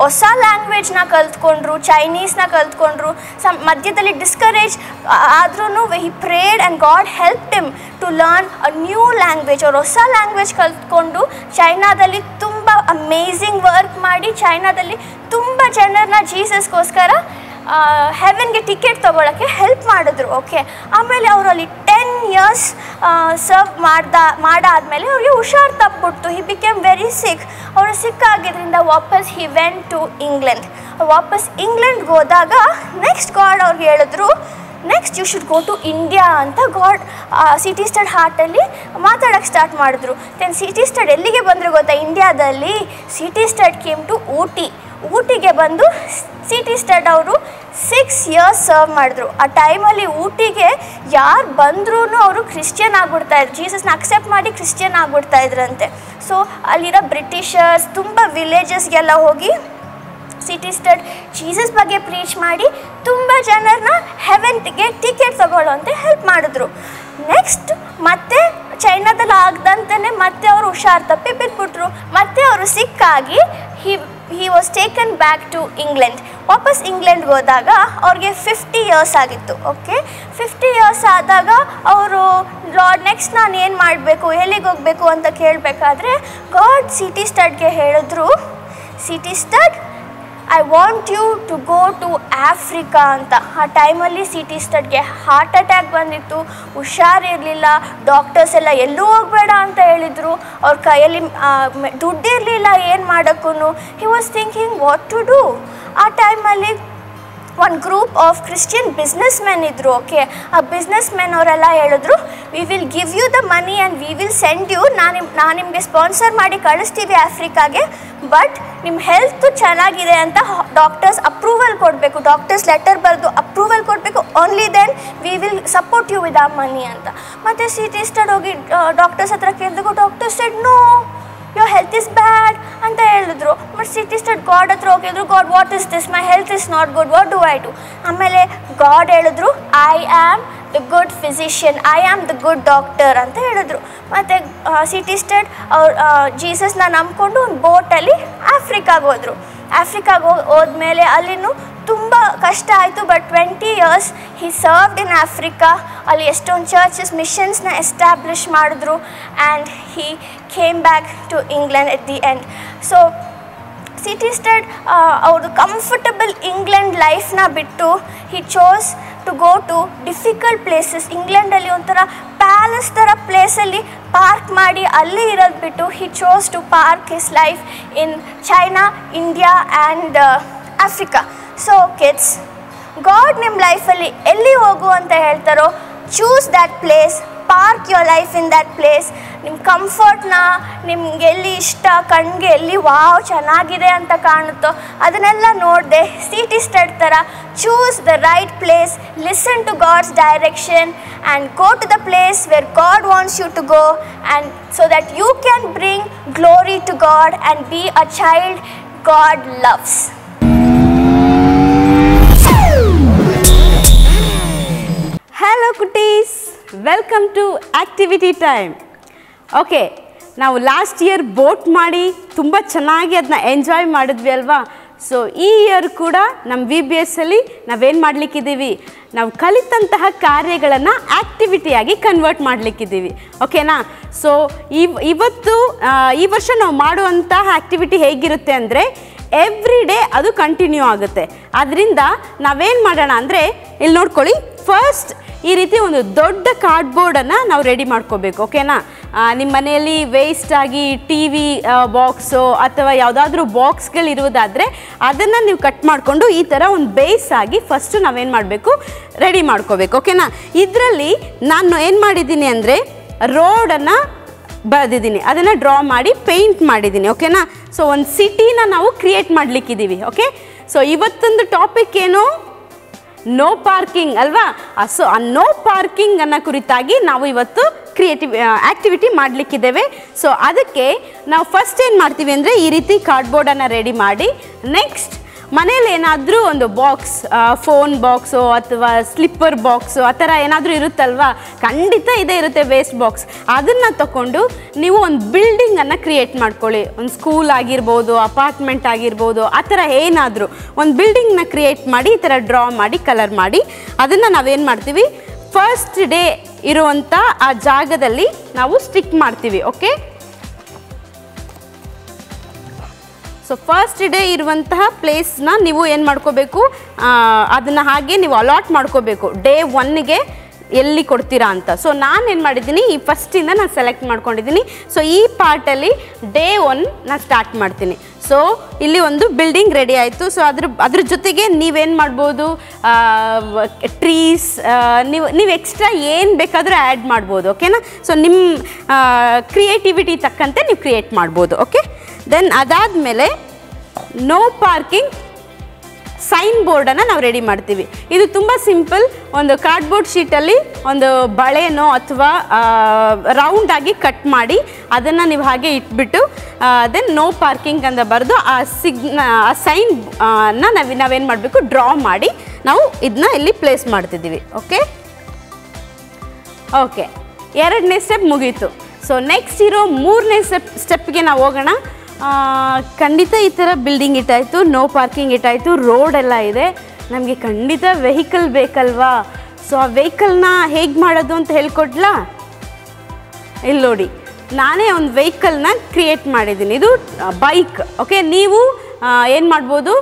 ಹೊಸ ಲ್ಯಾಂಗ್ವೇಜ್ನ ಕಲ್ತ್ಕೊಂಡ್ರು, ಚೈನೀಸ್ನ ಕಲ್ತ್ಕೊಂಡ್ರು. ಮಧ್ಯದಲ್ಲಿ ಡಿಸ್ಕರೇಜ್ ಆದ್ರೂ he prayed and God help him to learn a new language. ಅವ್ರು ಹೊಸ ಲ್ಯಾಂಗ್ವೇಜ್ ಕಲ್ತ್ಕೊಂಡು ಚೈನಾದಲ್ಲಿ ತುಂಬ ಅಮೇಝಿಂಗ್ ವರ್ಕ್ ಮಾಡಿ ಚೈನಾದಲ್ಲಿ ತುಂಬ ಜನರನ್ನ ಜೀಸಸ್ಗೋಸ್ಕರ ಹೆವೆನ್ಗೆ ಟಿಕೆಟ್ ತೊಗೊಳಕ್ಕೆ ಹೆಲ್ಪ್ ಮಾಡಿದ್ರು. ಓಕೆ, ಆಮೇಲೆ ಅವರಲ್ಲಿ 10 years ಸರ್ವ್ ಮಾಡಾದ್ಮೇಲೆ ಅವ್ರಿಗೆ ಹುಷಾರು ತಪ್ಪಿಬಿಡ್ತು. ಹಿ ಬಿಕೇಮ್ ವೆರಿ ಸಿಕ್. ಅವರು ಸಿಕ್ ಆಗಿದ್ದರಿಂದ ವಾಪಸ್ ಹಿ ವೆಂಟ್ ಟು ಇಂಗ್ಲೆಂಡ್. ವಾಪಸ್ ಇಂಗ್ಲೆಂಡ್ಗೆ ಹೋದಾಗ ನೆಕ್ಸ್ಟ್ ಗಾಡ್ ಅವ್ರಿಗೆ ಹೇಳಿದ್ರು, next you should go to India ಅಂತ ಗಾಡ್ ಸಿಟಿ ಸ್ಟಡ್ ಹಾರ್ಟಲ್ಲಿ ಮಾತಾಡೋಕ್ಕೆ ಸ್ಟಾರ್ಟ್ ಮಾಡಿದ್ರು. ದೆನ್ ಸಿಟಿ ಸ್ಟಡ್ ಎಲ್ಲಿಗೆ ಬಂದರು ಗೊತ್ತಾ? ಇಂಡಿಯಾದಲ್ಲಿ ಸಿಟಿ ಸ್ಟಡ್ ಕೇಮ್ ಟು ಊಟಿಗೆ ಬಂದು ಸಿಟಿ ಸ್ಟಡ್ ಅವರು 6 years ಸರ್ವ್ ಮಾಡಿದ್ರು. ಆ ಟೈಮಲ್ಲಿ ಊಟಿಗೆ ಯಾರು ಬಂದ್ರೂ ಅವರು ಕ್ರಿಶ್ಚಿಯನ್ ಆಗ್ಬಿಡ್ತಾಯಿದ್ರು, ಜೀಸಸ್ನ ಅಕ್ಸೆಪ್ಟ್ ಮಾಡಿ ಕ್ರಿಶ್ಚಿಯನ್ ಆಗ್ಬಿಡ್ತಾಯಿದ್ರಂತೆ. ಸೊ ಅಲ್ಲಿರೋ ಬ್ರಿಟಿಷರ್ಸ್ ತುಂಬ ವಿಲೇಜಸ್ಗೆಲ್ಲ ಹೋಗಿ ಸಿಟಿ ಸ್ಟಡ್ ಜೀಸಸ್ ಬಗ್ಗೆ ಪ್ರೀಚ್ ಮಾಡಿ ತುಂಬ ಜನರನ್ನ ಹೆವೆನ್ಗೆ ಟಿಕೆಟ್ ತಗೊಳ್ಳೋಂತೆ ಹೆಲ್ಪ್ ಮಾಡಿದ್ರು. ನೆಕ್ಸ್ಟ್ ಮತ್ತೆ ಚೈನಾದಲ್ಲಿ ಆಗದಂತೆ ಮತ್ತೆ ಅವರು ಹುಷಾರು ತಪ್ಪಿ ಬಿದ್ದುಬಿಟ್ರು. ಮತ್ತೆ ಅವರು ಸಿಕ್ಕಾಗಿ he was taken back to England. ವಾಪಸ್ ಇಂಗ್ಲೆಂಡ್ಗೆ ಹೋದಾಗ ಅವ್ರಿಗೆ 50 years ಆಗಿತ್ತು. ಓಕೆ, 50 years ಆದಾಗ ಅವರು ನೆಕ್ಸ್ಟ್ ನಾನು ಏನು ಮಾಡಬೇಕು, ಎಲ್ಲಿಗೆ ಹೋಗಬೇಕು ಅಂತ ಕೇಳಬೇಕಾದ್ರೆ ಗಾಡ್ ಸಿಟಿ ಸ್ಟಡ್ಗೆ ಹೇಳಿದ್ರು, C T Studd I want you to go to Africa ಅಂತ. ಆ ಟೈಮಲ್ಲಿ ಸಿಟಿ ಸ್ಟಡ್ಗೆ ಹಾರ್ಟ್ ಅಟ್ಯಾಕ್ ಬಂದಿತ್ತು, ಹುಷಾರಿರಲಿಲ್ಲ, ಡಾಕ್ಟರ್ಸ್ ಎಲ್ಲ ಎಲ್ಲೂ ಹೋಗಬೇಡ ಅಂತ ಹೇಳಿದರು. ಅವ್ರ ಕೈಯಲ್ಲಿ ದುಡ್ಡಿರಲಿಲ್ಲ ಏನು ಮಾಡೋಕ್ಕೂ. He was thinking what to do. ಆ ಟೈಮಲ್ಲಿ ಒಂದು group of Christian business men ಇದ್ದರು. ಓಕೆ, ಆ ಬಿಸ್ನೆಸ್ ಮೆನ್ ಅವರೆಲ್ಲ ಹೇಳಿದ್ರು, we will give you the money and we will send you, ನಾನು ನಿಮಗೆ ಸ್ಪಾನ್ಸರ್ ಮಾಡಿ ಕಳಿಸ್ತೀವಿ ಆಫ್ರಿಕಾಗೆ, ಬಟ್ ನಿಮ್ಮ ಹೆಲ್ತ್ ಚೆನ್ನಾಗಿದೆ ಅಂತ ಡಾಕ್ಟರ್ಸ್ ಅಪ್ರೂವಲ್ ಕೊಡಬೇಕು, ಡಾಕ್ಟರ್ಸ್ ಲೆಟರ್ ಬರೆದು ಅಪ್ರೂವಲ್ ಕೊಡಬೇಕು, only then we will support you with ಆ ಮನಿ ಅಂತ. ಮತ್ತು ಸಿಟಿ ಸ್ಟಡ್ ಹೋಗಿ ಡಾಕ್ಟರ್ಸ್ ಹತ್ರ ಕೇಳಿದಾಗ doctors said no, your health is bad ಅಂತ ಹೇಳಿದ್ರು. ಬಟ್ ಸಿಟಿ ಸ್ಟಡ್ ಗಾಡ್ ಹತ್ರ ಹೋಗಿದ್ರು, God what is this, my health is not good, what do I do? ಆಮೇಲೆ ಗಾಡ್ ಹೇಳಿದ್ರು, I am the good physician, I am the good doctor ಅಂತ ಹೇಳಿದ್ರು. ಮತ್ತು city stud ಅವ್ರು ಜೀಸಸ್ನ ನಂಬ್ಕೊಂಡು ಒಂದು ಬೋಟಲ್ಲಿ ಆಫ್ರಿಕಾಗೆ ಹೋದರು. ಆಫ್ರಿಕಾಗೆ ಹೋದ್ಮೇಲೆ ಅಲ್ಲಿನೂ ತುಂಬ ಕಷ್ಟ ಆಯಿತು. But 20 years he served in Africa. ಅಲ್ಲಿ ಎಷ್ಟೊಂದು ಚರ್ಚಸ್ ಮಿಷನ್ಸ್ನ ಎಸ್ಟಾಬ್ಲಿಷ್ ಮಾಡಿದ್ರು and he came back to England at the end. So C T Studd ಅವ್ರದ್ದು ಕಂಫರ್ಟಬಲ್ ಇಂಗ್ಲೆಂಡ್ ಲೈಫ್ನ ಬಿಟ್ಟು he chose to go to difficult places. ಇಂಗ್ಲೆಂಡಲ್ಲಿ ಒಂಥರ ಪ್ಯಾಲೇಸ್ ಥರ ಪ್ಲೇಸಲ್ಲಿ ಪಾರ್ಕ್ ಮಾಡಿ ಅಲ್ಲಿ ಇರೋದು ಬಿಟ್ಟು he chose to park his life in China, India and Africa. So kids, God ನಿಮ್ಮ ಲೈಫಲ್ಲಿ ಎಲ್ಲಿ ಹೋಗು ಅಂತ ಹೇಳ್ತಾರೋ, choose that place, park your life in that place. ನಿಮ್ಮ ಕಂಫರ್ಟ್ನ, ನಿಮ್ಗೆ ಎಲ್ಲಿ ಇಷ್ಟ, ಕಣ್ಣಿಗೆ ಎಲ್ಲಿ ವಾವ್ ಚೆನ್ನಾಗಿದೆ ಅಂತ ಕಾಣುತ್ತೋ ಅದನ್ನೆಲ್ಲ ನೋಡದೆ ಸಿಟಿ ಸ್ಟಡ್ ಥರ choose the right place, listen to God's direction and go to the place where God wants you to go, and so that you can bring glory to God and be a child God loves. Hello cuties, welcome to activity time. Okay, ನಾವು last year boat ಮಾಡಿ ತುಂಬ ಚೆನ್ನಾಗಿ ಅದನ್ನ enjoy ಮಾಡಿದ್ವಿ ಅಲ್ವಾ? So ಈ year ಕೂಡ ನಮ್ಮ VBS ಅಲ್ಲಿ ನಾವೇನು ಮಾಡಲಿಕ್ಕಿದ್ದೀವಿ, ನಾವು ಕಲಿತಂತಹ ಕಾರ್ಯಗಳನ್ನು ಆ್ಯಕ್ಟಿವಿಟಿಯಾಗಿ ಕನ್ವರ್ಟ್ ಮಾಡಲಿಕ್ಕಿದ್ದೀವಿ. ಓಕೆನಾ? ಸೊ ಇವತ್ತು ಈ ವರ್ಷ ನಾವು ಮಾಡುವಂತಹ ಆ್ಯಕ್ಟಿವಿಟಿ ಹೇಗಿರುತ್ತೆ ಅಂದರೆ ಎವ್ರಿ ಡೇ ಅದು ಕಂಟಿನ್ಯೂ ಆಗುತ್ತೆ. ಅದರಿಂದ ನಾವೇನು ಮಾಡೋಣ ಅಂದರೆ, ಇಲ್ಲಿ ನೋಡ್ಕೊಳ್ಳಿ, ಫಸ್ಟ್ ಈ ರೀತಿ ಒಂದು ದೊಡ್ಡ ಕಾರ್ಡ್ಬೋರ್ಡನ್ನು ನಾವು ರೆಡಿ ಮಾಡ್ಕೋಬೇಕು. ಓಕೆನಾ? ನಿಮ್ಮ ಮನೆಯಲ್ಲಿ ವೇಸ್ಟ್ ಆಗಿ TV ಬಾಕ್ಸು ಅಥವಾ ಯಾವುದಾದ್ರೂ ಬಾಕ್ಸ್ಗಳಿರುವುದಾದರೆ ಅದನ್ನು ನೀವು ಕಟ್ ಮಾಡಿಕೊಂಡು ಈ ಥರ ಒಂದು ಬೇಸ್ ಆಗಿ ಫಸ್ಟು ನಾವೇನು ಮಾಡಬೇಕು, ರೆಡಿ ಮಾಡ್ಕೋಬೇಕು. ಓಕೆನಾ? ಇದರಲ್ಲಿ ನಾನು ಏನು ಮಾಡಿದ್ದೀನಿ ಅಂದರೆ ರೋಡನ್ನು ಬರೆದಿದ್ದೀನಿ, ಅದನ್ನು ಡ್ರಾ ಮಾಡಿ ಪೇಂಟ್ ಮಾಡಿದ್ದೀನಿ. ಓಕೆನಾ? ಸೊ ಒಂದು ಸಿಟಿನ ನಾವು ಕ್ರಿಯೇಟ್ ಮಾಡಲಿಕ್ಕಿದ್ದೀವಿ. ಓಕೆ, ಸೊ ಇವತ್ತೊಂದು ಟಾಪಿಕ್ ಏನು, ನೋ ಪಾರ್ಕಿಂಗ್ ಅಲ್ವಾ? ಸೊ ಆ ನೋ ಪಾರ್ಕಿಂಗ್ ಅನ್ನೋ ಕುರಿತಾಗಿ ನಾವು ಇವತ್ತು ಆ್ಯಕ್ಟಿವಿಟಿ ಮಾಡಲಿಕ್ಕಿದ್ದೇವೆ. ಸೊ ಅದಕ್ಕೆ ನಾವು ಫಸ್ಟ್ ಏನು ಮಾಡ್ತೀವಿ ಅಂದರೆ, ಈ ರೀತಿ ಕಾರ್ಡ್ಬೋರ್ಡನ್ನು ರೆಡಿ ಮಾಡಿ, ನೆಕ್ಸ್ಟ್ ಮನೇಲಿ ಏನಾದರೂ ಒಂದು ಬಾಕ್ಸ್, ಫೋನ್ ಬಾಕ್ಸು ಅಥವಾ ಸ್ಲಿಪ್ಪರ್ ಬಾಕ್ಸು ಆ ಥರ ಏನಾದರೂ ಇರುತ್ತಲ್ವಾ, ಖಂಡಿತ ಇದೇ ಇರುತ್ತೆ ವೇಸ್ಟ್ ಬಾಕ್ಸ್. ಅದನ್ನು ತಗೊಂಡು ನೀವು ಒಂದು ಬಿಲ್ಡಿಂಗನ್ನು ಕ್ರಿಯೇಟ್ ಮಾಡ್ಕೊಳ್ಳಿ. ಒಂದು ಸ್ಕೂಲ್ ಆಗಿರ್ಬೋದು, ಅಪಾರ್ಟ್ಮೆಂಟ್ ಆಗಿರ್ಬೋದು, ಆ ಥರ ಏನಾದರೂ ಒಂದು ಬಿಲ್ಡಿಂಗ್ನ ಕ್ರಿಯೇಟ್ ಮಾಡಿ ಈ ಥರ ಡ್ರಾ ಮಾಡಿ ಕಲರ್ ಮಾಡಿ ಅದನ್ನು ನಾವೇನು ಮಾಡ್ತೀವಿ, ಫಸ್ಟ್ ಡೇ ಇರುವಂಥ ಆ ಜಾಗದಲ್ಲಿ ನಾವು ಸ್ಟಿಕ್ ಮಾಡ್ತೀವಿ. ಓಕೆ, ಸೊ ಫಸ್ಟ್ ಡೇ ಇರುವಂತಹ ಪ್ಲೇಸ್ನ ನೀವು ಏನು ಮಾಡ್ಕೋಬೇಕು, ಅದನ್ನು ಹಾಗೆ ನೀವು ಅಲಾಟ್ ಮಾಡ್ಕೋಬೇಕು, ಡೇ 1ಗೆ ಎಲ್ಲಿ ಕೊಡ್ತೀರಾ ಅಂತ. ಸೊ ನಾನು ಏನು ಮಾಡಿದ್ದೀನಿ, ಈ ಫಸ್ಟಿಂದ ನಾನು ಸೆಲೆಕ್ಟ್ ಮಾಡ್ಕೊಂಡಿದ್ದೀನಿ. ಸೊ ಈ ಪಾರ್ಟಲ್ಲಿ ಡೇ 1 ನಾನು ಸ್ಟಾರ್ಟ್ ಮಾಡ್ತೀನಿ. ಸೊ ಇಲ್ಲಿ ಒಂದು ಬಿಲ್ಡಿಂಗ್ ರೆಡಿ ಆಯಿತು. ಸೊ ಅದ್ರ ಜೊತೆಗೆ ನೀವೇನು ಮಾಡ್ಬೋದು, ಟ್ರೀಸ್, ನೀವು ಎಕ್ಸ್ಟ್ರಾ ಏನು ಬೇಕಾದರೂ ಆ್ಯಡ್ ಮಾಡ್ಬೋದು. ಓಕೆನಾ? ಸೊ ನಿಮ್ಮ ಕ್ರಿಯೇಟಿವಿಟಿ ತಕ್ಕಂತೆ ನೀವು ಕ್ರಿಯೇಟ್ ಮಾಡ್ಬೋದು. ಓಕೆ, ದೆನ್ ಅದಾದಮೇಲೆ ನೋ ಪಾರ್ಕಿಂಗ್ ಸೈನ್ ಬೋರ್ಡನ್ನು ನಾವು ರೆಡಿ ಮಾಡ್ತೀವಿ. ಇದು ತುಂಬ ಸಿಂಪಲ್. ಒಂದು ಕಾರ್ಡ್ಬೋರ್ಡ್ ಶೀಟಲ್ಲಿ ಒಂದು ಬಳೆನೋ ಅಥವಾ ರೌಂಡಾಗಿ ಕಟ್ ಮಾಡಿ ಅದನ್ನು ನೀವು ಹಾಗೆ ಇಟ್ಬಿಟ್ಟು ದೆನ್ ನೋ ಪಾರ್ಕಿಂಗ್ ಅಂತ ಬರೆದು ಆ ಸೈನ್ನ ನಾವೇನು ಮಾಡಬೇಕು, ಡ್ರಾ ಮಾಡಿ ನಾವು ಇದನ್ನ ಇಲ್ಲಿ ಪ್ಲೇಸ್ ಮಾಡ್ತಿದ್ದೀವಿ. ಓಕೆ ಓಕೆ, 2ನೇ ಸ್ಟೆಪ್ ಮುಗೀತು. ಸೊ ನೆಕ್ಸ್ಟ್ ಇರೋ 3ನೇ ಸ್ಟೆಪ್ಗೆ ನಾವು ಹೋಗೋಣ. ಖಂಡಿತ ಈ ಥರ ಬಿಲ್ಡಿಂಗ್ ಇಟ್ಟಾಯಿತು, ನೋ ಪಾರ್ಕಿಂಗ್ ಇಟ್ಟಾಯಿತು, ರೋಡ್ ಎಲ್ಲ ಇದೆ. ನಮಗೆ ಖಂಡಿತ ವೆಹಿಕಲ್ ಬೇಕಲ್ವಾ? ಸೊ ಆ ವೆಹಿಕಲ್ನ ಹೇಗೆ ಮಾಡೋದು ಅಂತ ಹೇಳ್ಕೊಡ್ಲಾ? ಇಲ್ಲಿ ನೋಡಿ, ನಾನೇ ಒಂದು ವೆಹಿಕಲ್ನ ಕ್ರಿಯೇಟ್ ಮಾಡಿದ್ದೀನಿ. ಇದು ಬೈಕ್. ಓಕೆ, ನೀವು ಏನು ಮಾಡ್ಬೋದು,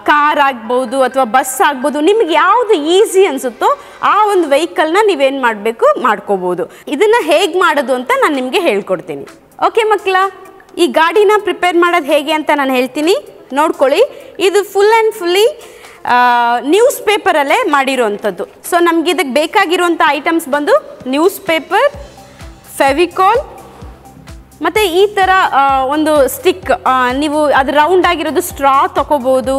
ಕಾರ್ ಆಗ್ಬೋದು ಅಥವಾ ಬಸ್ ಆಗ್ಬೋದು, ನಿಮ್ಗೆ ಯಾವುದು ಈಸಿ ಅನಿಸುತ್ತೋ ಆ ಒಂದು ವೆಹಿಕಲ್ನ ನೀವೇನು ಮಾಡಬೇಕು, ಮಾಡ್ಕೋಬೋದು. ಇದನ್ನು ಹೇಗೆ ಮಾಡೋದು ಅಂತ ನಾನು ನಿಮಗೆ ಹೇಳ್ಕೊಡ್ತೀನಿ. ಓಕೆ ಮಕ್ಕಳ, ಈ ಗಾಡಿನ ಪ್ರಿಪೇರ್ ಮಾಡೋದು ಹೇಗೆ ಅಂತ ನಾನು ಹೇಳ್ತೀನಿ, ನೋಡ್ಕೊಳ್ಳಿ. ಇದು ಫುಲ್ ಆ್ಯಂಡ್ ಫುಲ್ಲಿ ನ್ಯೂಸ್ ಪೇಪರಲ್ಲೇ ಮಾಡಿರೋವಂಥದ್ದು. ಸೊ ನಮ್ಗೆ ಇದಕ್ಕೆ ಬೇಕಾಗಿರುವಂಥ ಐಟಮ್ಸ್ ಬಂದು ನ್ಯೂಸ್ ಪೇಪರ್, ಫೆವಿಕಾಲ್ ಮತ್ತು ಈ ಥರ ಒಂದು ಸ್ಟಿಕ್. ನೀವು ಅದು ರೌಂಡ್ ಆಗಿರೋದು ಸ್ಟ್ರಾ ತೊಗೋಬೋದು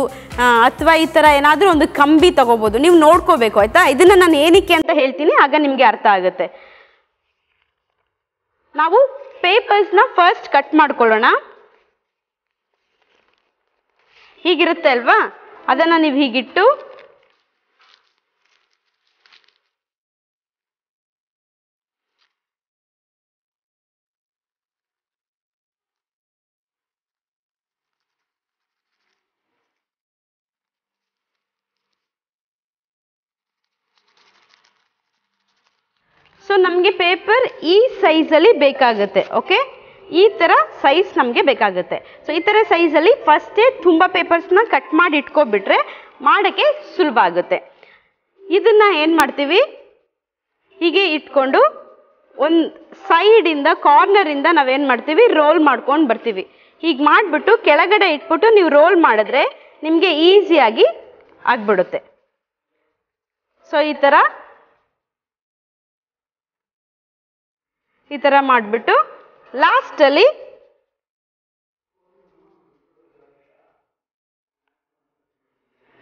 ಅಥವಾ ಈ ಥರ ಏನಾದರೂ ಒಂದು ಕಂಬಿ ತೊಗೋಬೋದು. ನೀವು ನೋಡ್ಕೋಬೇಕು, ಆಯಿತಾ? ಇದನ್ನು ನಾನು ಏನಕ್ಕೆ ಅಂತ ಹೇಳ್ತೀನಿ, ಆಗ ನಿಮಗೆ ಅರ್ಥ ಆಗುತ್ತೆ. ನಾವು ಪೇಪರ್ಸ್ನ ಫಸ್ಟ್ ಕಟ್ ಮಾಡ್ಕೊಳ್ಳೋಣ. ಹೀಗಿರುತ್ತೆ ಅಲ್ವಾ? ಅದನ್ನು ನೀವು ಹೀಗಿಟ್ಟು ಸೊ ನಮಗೆ ಪೇಪರ್ ಈ ಸೈಜಲ್ಲಿ ಬೇಕಾಗುತ್ತೆ. ಓಕೆ, ಈ ಥರ ಸೈಜ್ ನಮಗೆ ಬೇಕಾಗುತ್ತೆ. ಸೊ ಈ ಥರ ಸೈಜಲ್ಲಿ ಫಸ್ಟೇ ತುಂಬ ಪೇಪರ್ಸ್ನ ಕಟ್ ಮಾಡಿ ಇಟ್ಕೊಬಿಟ್ರೆ ಮಾಡೋಕ್ಕೆ ಸುಲಭ ಆಗುತ್ತೆ. ಇದನ್ನು ಏನು ಮಾಡ್ತೀವಿ, ಹೀಗೆ ಇಟ್ಕೊಂಡು ಒಂದು ಸೈಡಿಂದ ಕಾರ್ನರಿಂದ ನಾವೇನು ಮಾಡ್ತೀವಿ, ರೋಲ್ ಮಾಡ್ಕೊಂಡು ಬರ್ತೀವಿ. ಹೀಗೆ ಮಾಡಿಬಿಟ್ಟು ಕೆಳಗಡೆ ಇಟ್ಬಿಟ್ಟು ನೀವು ರೋಲ್ ಮಾಡಿದ್ರೆ ನಿಮಗೆ ಈಸಿಯಾಗಿ ಆಗಿಬಿಡುತ್ತೆ. ಸೊ ಈ ಥರ ಮಾಡಿಬಿಟ್ಟು ಲಾಸ್ಟಲ್ಲಿ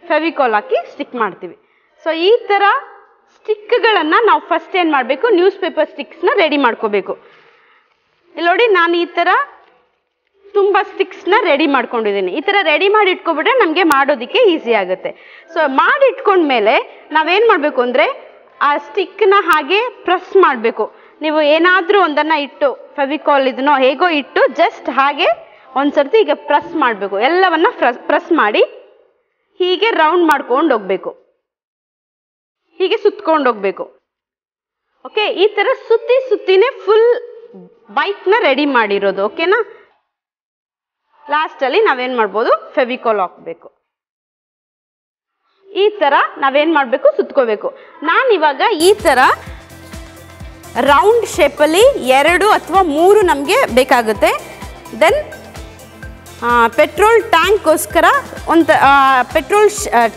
ಫೆವಿಕಾಲ್ ಹಾಕಿ ಸ್ಟಿಕ್ ಮಾಡ್ತೀವಿ. ಸೊ ಈ ಥರ ಸ್ಟಿಕ್ಗಳನ್ನು ನಾವು ಫಸ್ಟ್ ಏನು ಮಾಡಬೇಕು, ನ್ಯೂಸ್ ಪೇಪರ್ ಸ್ಟಿಕ್ಸ್ನ ರೆಡಿ ಮಾಡ್ಕೋಬೇಕು. ಇಲ್ಲಿ ನೋಡಿ, ನಾನು ಈ ಥರ ತುಂಬ ಸ್ಟಿಕ್ಸ್ನ ರೆಡಿ ಮಾಡ್ಕೊಂಡಿದ್ದೀನಿ. ಈ ಥರ ರೆಡಿ ಮಾಡಿ ಇಟ್ಕೊಬಿಟ್ರೆ ನಮಗೆ ಮಾಡೋದಕ್ಕೆ ಈಸಿ ಆಗುತ್ತೆ. ಸೊ ಮಾಡಿ ಇಟ್ಕೊಂಡ್ಮೇಲೆ ನಾವೇನು ಮಾಡಬೇಕು ಅಂದರೆ ಆ ಸ್ಟಿಕ್ನ ಹಾಗೆ ಪ್ರೆಸ್ ಮಾಡಬೇಕು. ನೀವು ಏನಾದರೂ ಒಂದನ್ನು ಇಟ್ಟು ಫೆವಿಕಾಲ್ ಇದನ್ನೋ ಹೇಗೋ ಇಟ್ಟು ಜಸ್ಟ್ ಹಾಗೆ ಒಂದು ಸರ್ತಿ ಈಗ ಪ್ರೆಸ್ ಮಾಡಬೇಕು. ಎಲ್ಲವನ್ನ ಪ್ರೆಸ್ ಮಾಡಿ ಹೀಗೆ ರೌಂಡ್ ಮಾಡ್ಕೊಂಡು ಹೋಗಬೇಕು, ಹೀಗೆ ಸುತ್ಕೊಂಡು ಹೋಗಬೇಕು. ಓಕೆ, ಈ ಥರ ಸುತ್ತಿನೇ ಫುಲ್ ಬೈಕ್ನ ರೆಡಿ ಮಾಡಿರೋದು. ಓಕೆನಾ? ಲಾಸ್ಟಲ್ಲಿ ನಾವೇನು ಮಾಡ್ಬೋದು, ಫೆವಿಕಾಲ್ ಹಾಕಬೇಕು. ಈ ಥರ ನಾವೇನು ಮಾಡಬೇಕು, ಸುತ್ಕೋಬೇಕು. ನಾನಿವಾಗ ಈ ಥರ ರೌಂಡ್ ಶೇಪಲ್ಲಿ 2 ಅಥವಾ 3 ನಮಗೆ ಬೇಕಾಗುತ್ತೆ. ದೆನ್ ಪೆಟ್ರೋಲ್ ಟ್ಯಾಂಕ್ಗೋಸ್ಕರ ಒಂದು ಪೆಟ್ರೋಲ್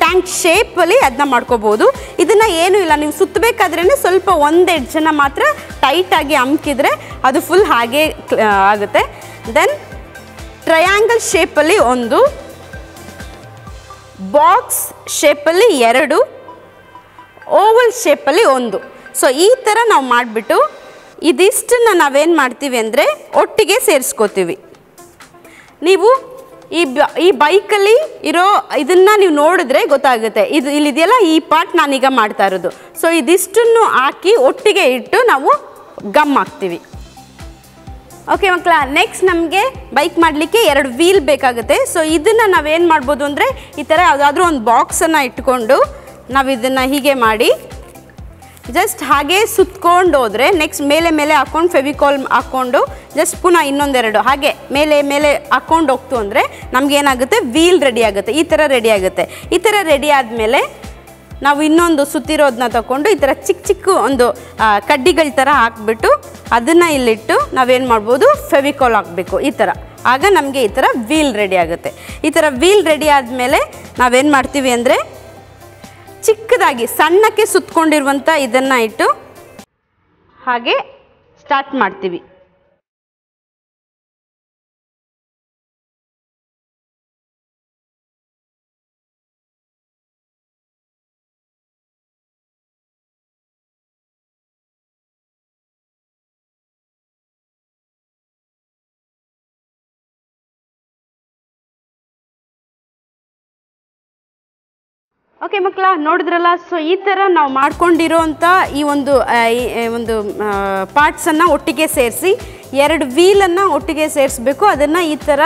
ಟ್ಯಾಂಕ್ ಶೇಪಲ್ಲಿ ಅದನ್ನ ಮಾಡ್ಕೋಬೋದು. ಇದನ್ನು ಏನೂ ಇಲ್ಲ, ನೀವು ಸುತ್ತಬೇಕಾದ್ರೇ ಸ್ವಲ್ಪ ಒಂದು ಎಡ್ಜನ್ನು ಮಾತ್ರ ಟೈಟಾಗಿ ಅಮ್ಕಿದ್ರೆ ಅದು ಫುಲ್ ಹಾಗೆ ಆಗುತ್ತೆ. ದೆನ್ ಟ್ರಯಾಂಗಲ್ ಶೇಪಲ್ಲಿ 1, ಬಾಕ್ಸ್ ಶೇಪಲ್ಲಿ 2, ಓವಲ್ ಶೇಪಲ್ಲಿ 1. ಸೊ ಈ ಥರ ನಾವು ಮಾಡಿಬಿಟ್ಟು ಇದಿಷ್ಟನ್ನು ನಾವೇನು ಮಾಡ್ತೀವಿ ಅಂದರೆ ಒಟ್ಟಿಗೆ ಸೇರಿಸ್ಕೋತೀವಿ. ನೀವು ಈ ಬೈಕಲ್ಲಿ ಇರೋ ಇದನ್ನು ನೀವು ನೋಡಿದ್ರೆ ಗೊತ್ತಾಗುತ್ತೆ. ಇಲ್ಲಿದೆಯಲ್ಲ, ಈ ಪಾರ್ಟ್ ನಾನೀಗ ಮಾಡ್ತಾ ಇರೋದು. ಸೊ ಇದಿಷ್ಟನ್ನು ಹಾಕಿ ಒಟ್ಟಿಗೆ ಇಟ್ಟು ನಾವು ಗಮ್ ಹಾಕ್ತೀವಿ. ಓಕೆ ಮಕ್ಕಳ, ನೆಕ್ಸ್ಟ್ ನಮಗೆ ಬೈಕ್ ಮಾಡಲಿಕ್ಕೆ 2 ವೀಲ್ ಬೇಕಾಗುತ್ತೆ. ಸೊ ಇದನ್ನು ನಾವೇನು ಮಾಡ್ಬೋದು ಅಂದರೆ ಈ ಥರ ಯಾವುದಾದ್ರೂ ಒಂದು ಬಾಕ್ಸನ್ನು ಇಟ್ಕೊಂಡು ನಾವು ಇದನ್ನು ಹೀಗೆ ಮಾಡಿ ಜಸ್ಟ್ ಹಾಗೆ ಸುತ್ಕೊಂಡು ಹೋದರೆ ನೆಕ್ಸ್ಟ್ ಮೇಲೆ ಹಾಕ್ಕೊಂಡು ಫೆವಿಕಾಲ್ ಹಾಕ್ಕೊಂಡು ಜಸ್ಟ್ ಪುನಃ ಇನ್ನೊಂದೆರಡು ಹಾಗೆ ಮೇಲೆ ಹಾಕ್ಕೊಂಡು ಹೋಗ್ತು ಅಂದರೆ ನಮಗೇನಾಗುತ್ತೆ, ವೀಲ್ ರೆಡಿ ಆಗುತ್ತೆ. ಈ ಥರ ರೆಡಿ ಆಗುತ್ತೆ. ಈ ಥರ ರೆಡಿ ಆದಮೇಲೆ ನಾವು ಇನ್ನೊಂದು ಸುತ್ತಿರೋದನ್ನ ತಗೊಂಡು ಈ ಥರ ಚಿಕ್ಕ ಒಂದು ಕಡ್ಡಿಗಳ ಥರ ಹಾಕ್ಬಿಟ್ಟು ಅದನ್ನು ಇಲ್ಲಿಟ್ಟು ನಾವೇನು ಮಾಡ್ಬೋದು, ಫೆವಿಕಾಲ್ ಹಾಕಬೇಕು. ಈ ಥರ ಆಗ ನಮಗೆ ಈ ಥರ ವೀಲ್ ರೆಡಿ ಆಗುತ್ತೆ. ಈ ಥರ ವೀಲ್ ರೆಡಿ ಆದಮೇಲೆ ನಾವೇನು ಮಾಡ್ತೀವಿ ಅಂದರೆ ಚಿಕ್ಕದಾಗಿ ಸಣ್ಣಕ್ಕೆ ಸುತ್ತಕೊಂಡಿರುವಂಥ ಇದನ್ನು ಇಟ್ಟು ಹಾಗೆ ಸ್ಟಾರ್ಟ್ ಮಾಡ್ತೀವಿ. ಓಕೆ ಮಕ್ಕಳ, ನೋಡಿದ್ರಲ್ಲ. ಸೊ ಈ ಥರ ನಾವು ಮಾಡ್ಕೊಂಡಿರೋಂಥ ಈ ಒಂದು ಪಾರ್ಟ್ಸನ್ನು ಒಟ್ಟಿಗೆ ಸೇರಿಸಿ 2 ವೀಲನ್ನು ಒಟ್ಟಿಗೆ ಸೇರಿಸ್ಬೇಕು. ಅದನ್ನು ಈ ಥರ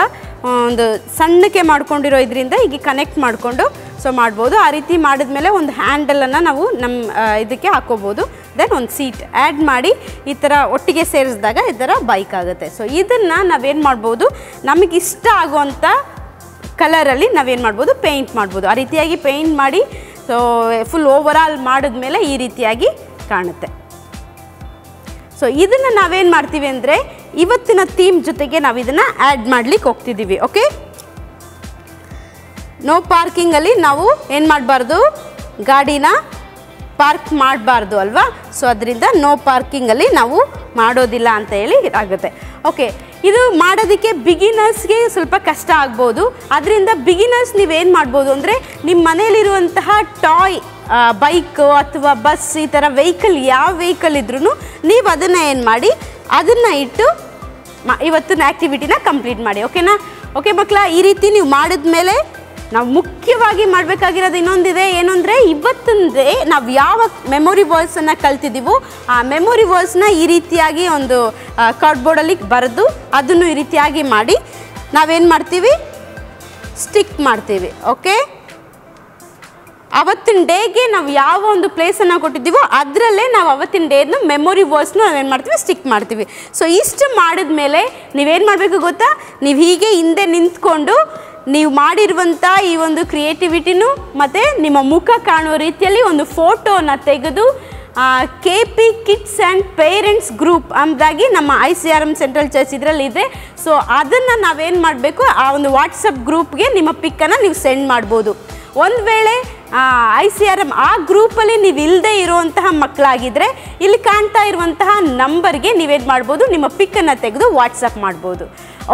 ಒಂದು ಸಣ್ಣಕ್ಕೆ ಮಾಡ್ಕೊಂಡಿರೋ ಇದರಿಂದ ಹೀಗೆ ಕನೆಕ್ಟ್ ಮಾಡಿಕೊಂಡು ಸೊ ಮಾಡ್ಬೋದು. ಆ ರೀತಿ ಮಾಡಿದ್ಮೇಲೆ ಒಂದು ಹ್ಯಾಂಡಲನ್ನು ನಾವು ನಮ್ಮ ಇದಕ್ಕೆ ಹಾಕೋಬೋದು. ದೆನ್ ಒಂದು ಸೀಟ್ ಆ್ಯಡ್ ಮಾಡಿ ಈ ಥರ ಒಟ್ಟಿಗೆ ಸೇರಿಸಿದಾಗ ಈ ಥರ ಬೈಕ್ ಆಗುತ್ತೆ. ಸೊ ಇದನ್ನು ನಾವೇನು ಮಾಡ್ಬೋದು, ನಮಗಿಷ್ಟ ಆಗುವಂಥ ಕಲರಲ್ಲಿ ನಾವೇನು ಮಾಡ್ಬೋದು, ಪೇಂಟ್ ಮಾಡ್ಬೋದು. ಆ ರೀತಿಯಾಗಿ ಪೇಂಟ್ ಮಾಡಿ ಸೊ ಫುಲ್ ಓವರಾಲ್ ಮಾಡಿದ್ಮೇಲೆ ಈ ರೀತಿಯಾಗಿ ಕಾಣುತ್ತೆ. ಸೊ ಇದನ್ನು ನಾವೇನು ಮಾಡ್ತೀವಿ ಅಂದರೆ ಇವತ್ತಿನ ಥೀಮ್ ಜೊತೆಗೆ ನಾವು ಇದನ್ನು ಆ್ಯಡ್ ಮಾಡ್ಲಿಕ್ಕೆ ಹೋಗ್ತಿದ್ದೀವಿ. ಓಕೆ, ನೋ ಪಾರ್ಕಿಂಗಲ್ಲಿ ನಾವು ಏನು ಮಾಡಬಾರ್ದು, ಗಾಡಿನ ಪಾರ್ಕ್ ಮಾಡಬಾರ್ದು ಅಲ್ವಾ. ಸೊ ಅದರಿಂದ ನೋ ಪಾರ್ಕಿಂಗಲ್ಲಿ ನಾವು ಮಾಡೋದಿಲ್ಲ ಅಂತ ಹೇಳಿ ಆಗುತ್ತೆ. ಓಕೆ, ಇದು ಮಾಡೋದಕ್ಕೆ ಬಿಗಿನರ್ಸ್ಗೆ ಸ್ವಲ್ಪ ಕಷ್ಟ ಆಗ್ಬೋದು. ಅದರಿಂದ ಬಿಗಿನರ್ಸ್ ನೀವೇನು ಮಾಡ್ಬೋದು ಅಂದರೆ ನಿಮ್ಮ ಮನೇಲಿರುವಂತಹ ಟಾಯ್ ಬೈಕು ಅಥವಾ ಬಸ್ ಈ ಥರ ವೆಹಿಕಲ್, ಯಾವ ವೆಹಿಕಲ್ ಇದ್ರೂ ನೀವು ಅದನ್ನು ಏನು ಮಾಡಿ ಅದನ್ನು ಇಟ್ಟು ಇವತ್ತಿನ ಆ್ಯಕ್ಟಿವಿಟಿನ ಕಂಪ್ಲೀಟ್ ಮಾಡಿ. ಓಕೆನಾ? ಓಕೆ ಮಕ್ಕಳ, ಈ ರೀತಿ ನೀವು ಮಾಡಿದ್ಮೇಲೆ ನಾವು ಮುಖ್ಯವಾಗಿ ಮಾಡಬೇಕಾಗಿರೋದು ಇನ್ನೊಂದಿದೆ. ಏನು ಅಂದರೆ ಇವತ್ತಿಂದೇ ನಾವು ಯಾವ ಮೆಮೊರಿ ವರ್ಡ್ಸನ್ನು ಕಲ್ತಿದ್ದೀವೋ ಆ ಮೆಮೊರಿ ವರ್ಡ್ಸ್ನ ಈ ರೀತಿಯಾಗಿ ಒಂದು ಕಾರ್ಡ್ಬೋರ್ಡಲ್ಲಿ ಬರೆದು ಅದನ್ನು ಈ ರೀತಿಯಾಗಿ ಮಾಡಿ ನಾವೇನು ಮಾಡ್ತೀವಿ, ಸ್ಟಿಕ್ ಮಾಡ್ತೀವಿ. ಓಕೆ, ಅವತ್ತಿನ ಡೇಗೆ ನಾವು ಯಾವ ಒಂದು ಪ್ಲೇಸನ್ನು ಕೊಟ್ಟಿದ್ದೀವೋ ಅದರಲ್ಲೇ ನಾವು ಅವತ್ತಿನ ಡೇನ ಮೆಮೊರಿ ವರ್ಡ್ಸ್ನ ನಾವೇನು ಮಾಡ್ತೀವಿ, ಸ್ಟಿಕ್ ಮಾಡ್ತೀವಿ. ಸೊ ಇಷ್ಟು ಮಾಡಿದ್ಮೇಲೆ ನೀವೇನು ಮಾಡಬೇಕು ಗೊತ್ತಾ, ನೀವು ಹೀಗೆ ಹಿಂದೆ ನಿಂತ್ಕೊಂಡು ನೀವು ಮಾಡಿರುವಂಥ ಈ ಒಂದು ಕ್ರಿಯೇಟಿವಿಟಿನೂ ಮತ್ತು ನಿಮ್ಮ ಮುಖ ಕಾಣುವ ರೀತಿಯಲ್ಲಿ ಒಂದು ಫೋಟೋನ ತೆಗೆದು KP kids and parents group ಅಂದಾಗಿ ನಮ್ಮ ICRM ಸೆಂಟ್ರಲ್ ಚರ್ಚ್ ಇದರಲ್ಲಿದೆ. ಸೊ ಅದನ್ನು ನಾವೇನು ಮಾಡಬೇಕು, ಆ ಒಂದು ವಾಟ್ಸಪ್ ಗ್ರೂಪ್ಗೆ ನಿಮ್ಮ ಪಿಕ್ಕನ್ನು ನೀವು ಸೆಂಡ್ ಮಾಡ್ಬೋದು. ಒಂದು ವೇಳೆ ICRM ಆ ಗ್ರೂಪಲ್ಲಿ ನೀವು ಇಲ್ಲದೆ ಇರುವಂತಹ ಮಕ್ಕಳಾಗಿದ್ದರೆ ಇಲ್ಲಿ ಕಾಣ್ತಾ ಇರುವಂತಹ ನಂಬರ್ಗೆ ನೀವೇನು ಮಾಡ್ಬೋದು, ನಿಮ್ಮ ಪಿಕ್ಕನ್ನು ತೆಗೆದು ವಾಟ್ಸಪ್ ಮಾಡ್ಬೋದು.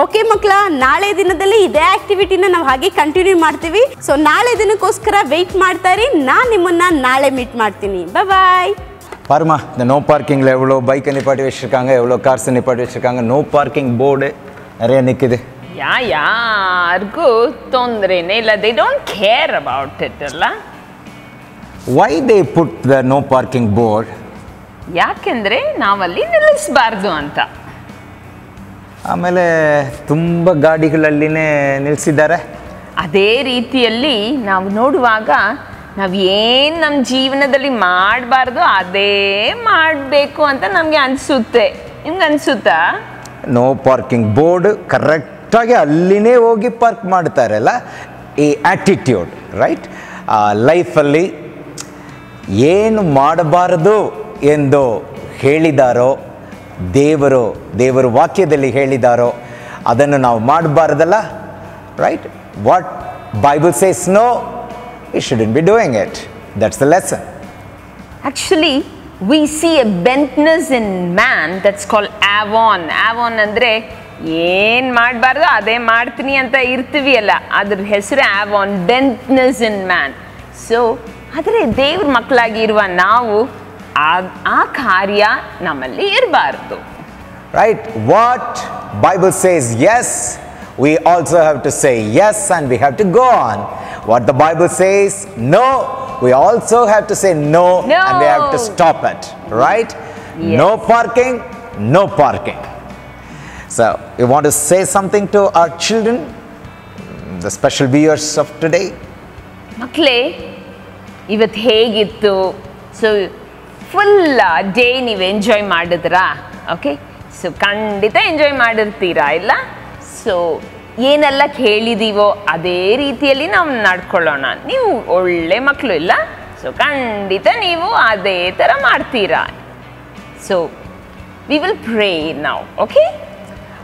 ಓಕೆ ಮಕ್ಕಳ, ನಾಳೆ ದಿನದಲ್ಲಿ ಇದೇ ಆ್ಯಕ್ಟಿವಿಟಿನ ನಾವು ಹಾಗೆ ಕಂಟಿನ್ಯೂ ಮಾಡ್ತೀವಿ. ಸೊ ನಾಳೆ ದಿನಕ್ಕೋಸ್ಕರ ವೆಯ್ಟ್ ಮಾಡ್ತಾ ಇರಿ. ನಾನು நிம்மன்னா நாளை மீட் ಮಾಡ್ತೀನಿ. பாய். பாருமா, இந்த நோ பார்க்கிங்கில் எவ்வளோ பைக்கை நிப்பாட்டி வச்சுருக்காங்க, எவ்வளோ கார்ஸை நிப்பாட்டி வச்சுருக்காங்க. நோ பார்க்கிங் போர்டு நிறைய நிற்குது. ಯಾರಿಗೂ ತೊಂದರೆನೇ ಇಲ್ಲ. They don't care about it ಅಲ್ಲ. Why they put the no parking board? ಯಾಕೆಂದರೆ ನಾವಲ್ಲಿ ನಿಲ್ಲಿಸಬಾರ್ದು ಅಂತ. ಆಮೇಲೆ ತುಂಬ ಗಾಡಿಗಳಲ್ಲಿನೇ ನಿಲ್ಲಿಸಿದ್ದಾರೆ. ಅದೇ ರೀತಿಯಲ್ಲಿ ನಾವು ನೋಡುವಾಗ ನಾವು ಏನು ನಮ್ಮ ಜೀವನದಲ್ಲಿ ಮಾಡಬಾರ್ದು ಅದೇ ಮಾಡಬೇಕು ಅಂತ ನಮಗೆ ಅನಿಸುತ್ತೆ. ನಿಮ್ಗೆ ಅನಿಸುತ್ತಾ? ನೋ ಪಾರ್ಕಿಂಗ್ ಬೋರ್ಡ್ ಕರೆಕ್ಟಾಗಿ ಅಲ್ಲಿನೇ ಹೋಗಿ ಪಾರ್ಕ್ ಮಾಡ್ತಾರಲ್ಲ, ಈ ಆ್ಯಟಿಟ್ಯೂಡ್ ರೈಟ್. ಲೈಫಲ್ಲಿ ಏನು ಮಾಡಬಾರದು ಎಂದು ಹೇಳಿದಾರೋ, ದೇವರು ವಾಕ್ಯದಲ್ಲಿ ಹೇಳಿದಾರೋ ಅದನ್ನು ನಾವು ಮಾಡಬಾರ್ದಲ್ಲ, right. What Bible says no, we shouldn't be doing it. That's the lesson. Actually, we see a bentness in man that's called avon. Avon ಅಂದರೆ ಏನು ಮಾಡಬಾರ್ದು ಅದೇ ಮಾಡ್ತೀನಿ ಅಂತ ಇರ್ತೀವಿ ಅಲ್ಲ, ಅದ್ರ ಹೆಸರು avon, bentness in man. So ಆದರೆ ದೇವ್ರ ಮಕ್ಕಳಾಗಿರುವ ನಾವು ಆ ಕಾರ್ಯ ನಮ್ಮಲ್ಲಿ ಇರಬಾರ್ದು. Right? What Bible says yes, we also have to say yes and we have to go on. What the Bible says no, we also have to say no, and we have to stop it. Right? Yes. No parking, no parking. So, you want to say something to our children, the special viewers of today? ಮಕ್ಕಳೇ, ಇವತ್ತು ಹೇಗಿತ್ತು? So full day ನೀವು enjoy ಮಾಡಿದ್ರಾ? Okay, so ಖಂಡಿತ enjoy ಮಾಡಿರ್ತೀರಾ ಇಲ್ಲ? So ಏನೆಲ್ಲ ಕೇಳಿದೀವೋ ಅದೇ ರೀತಿಯಲ್ಲಿ ನಾವು ನಡ್ಕೊಳ್ಳೋಣ. ನೀವು ಒಳ್ಳೆ ಮಕ್ಕಳು ಇಲ್ಲ? ಸೊ ಖಂಡಿತ ನೀವು ಅದೇ ಥರ ಮಾಡ್ತೀರಾ. So we will pray now. Okay,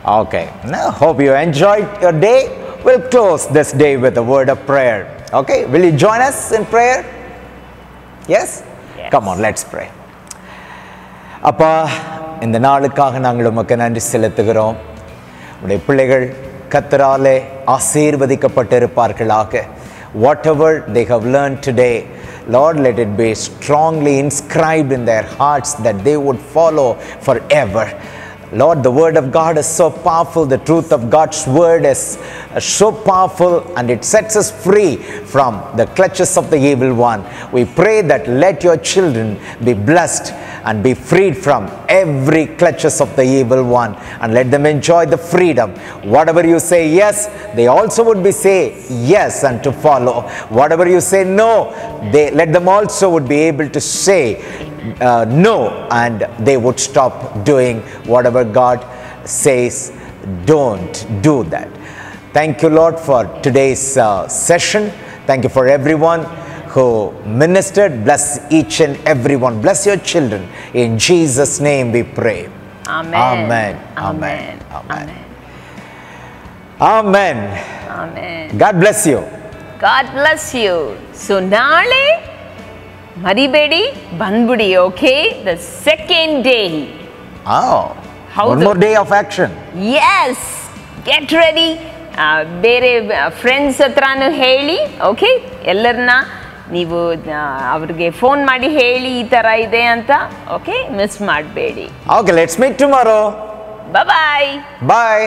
Okay, now hope you enjoyed your day. We'll close this day with a word of prayer. Okay, will you join us in prayer? Yes? Come on, let's pray. அப்பா, இந்த நாளுக்காக நாங்கள் உமக்கு நன்றி செலுத்துகிறோம். உடைய பிள்ளைகள் கர்த்தராலே ஆசீர்வதிக்கப்பட்டிருப்பார்களாக. Whatever they have learned today, Lord, let it be strongly inscribed in their hearts that they would follow forever. Lord, the word of God is so powerful. The truth of God's word is so powerful, and it sets us free from the clutches of the evil one. We pray that let your children be blessed and be freed from every clutches of the evil one, and let them enjoy the freedom. Whatever you say yes, they also would be say yes and to follow. Whatever you say no, let them also would be able to say no, and they would stop doing whatever God says. Don't do that. Thank you, Lord, for today's session. Thank you for everyone who ministered. Bless each and everyone. Bless your children. In Jesus' name we pray. Amen. Amen. Amen. Amen. Amen. Amen. God bless you. God bless you. So ನಾಳೆ ಮರಿಬೇಡಿ, ಬಂದ್ಬಿಡಿ. Okay, the second day. Oh, one more day of action. Yes, get ready. ಬೇರೆ friends ಹತ್ರನೂ ಹೇಳಿ. Okay, ಎಲ್ಲರನ್ನ ನೀವು ಅವ್ರಿಗೆ phone ಮಾಡಿ ಹೇಳಿ ಈ ಥರ ಇದೆ ಅಂತ. ಓಕೆ, ಮಿಸ್ ಮಾಡಬೇಡಿ. Okay, let's meet tomorrow. Bye-bye. Bye.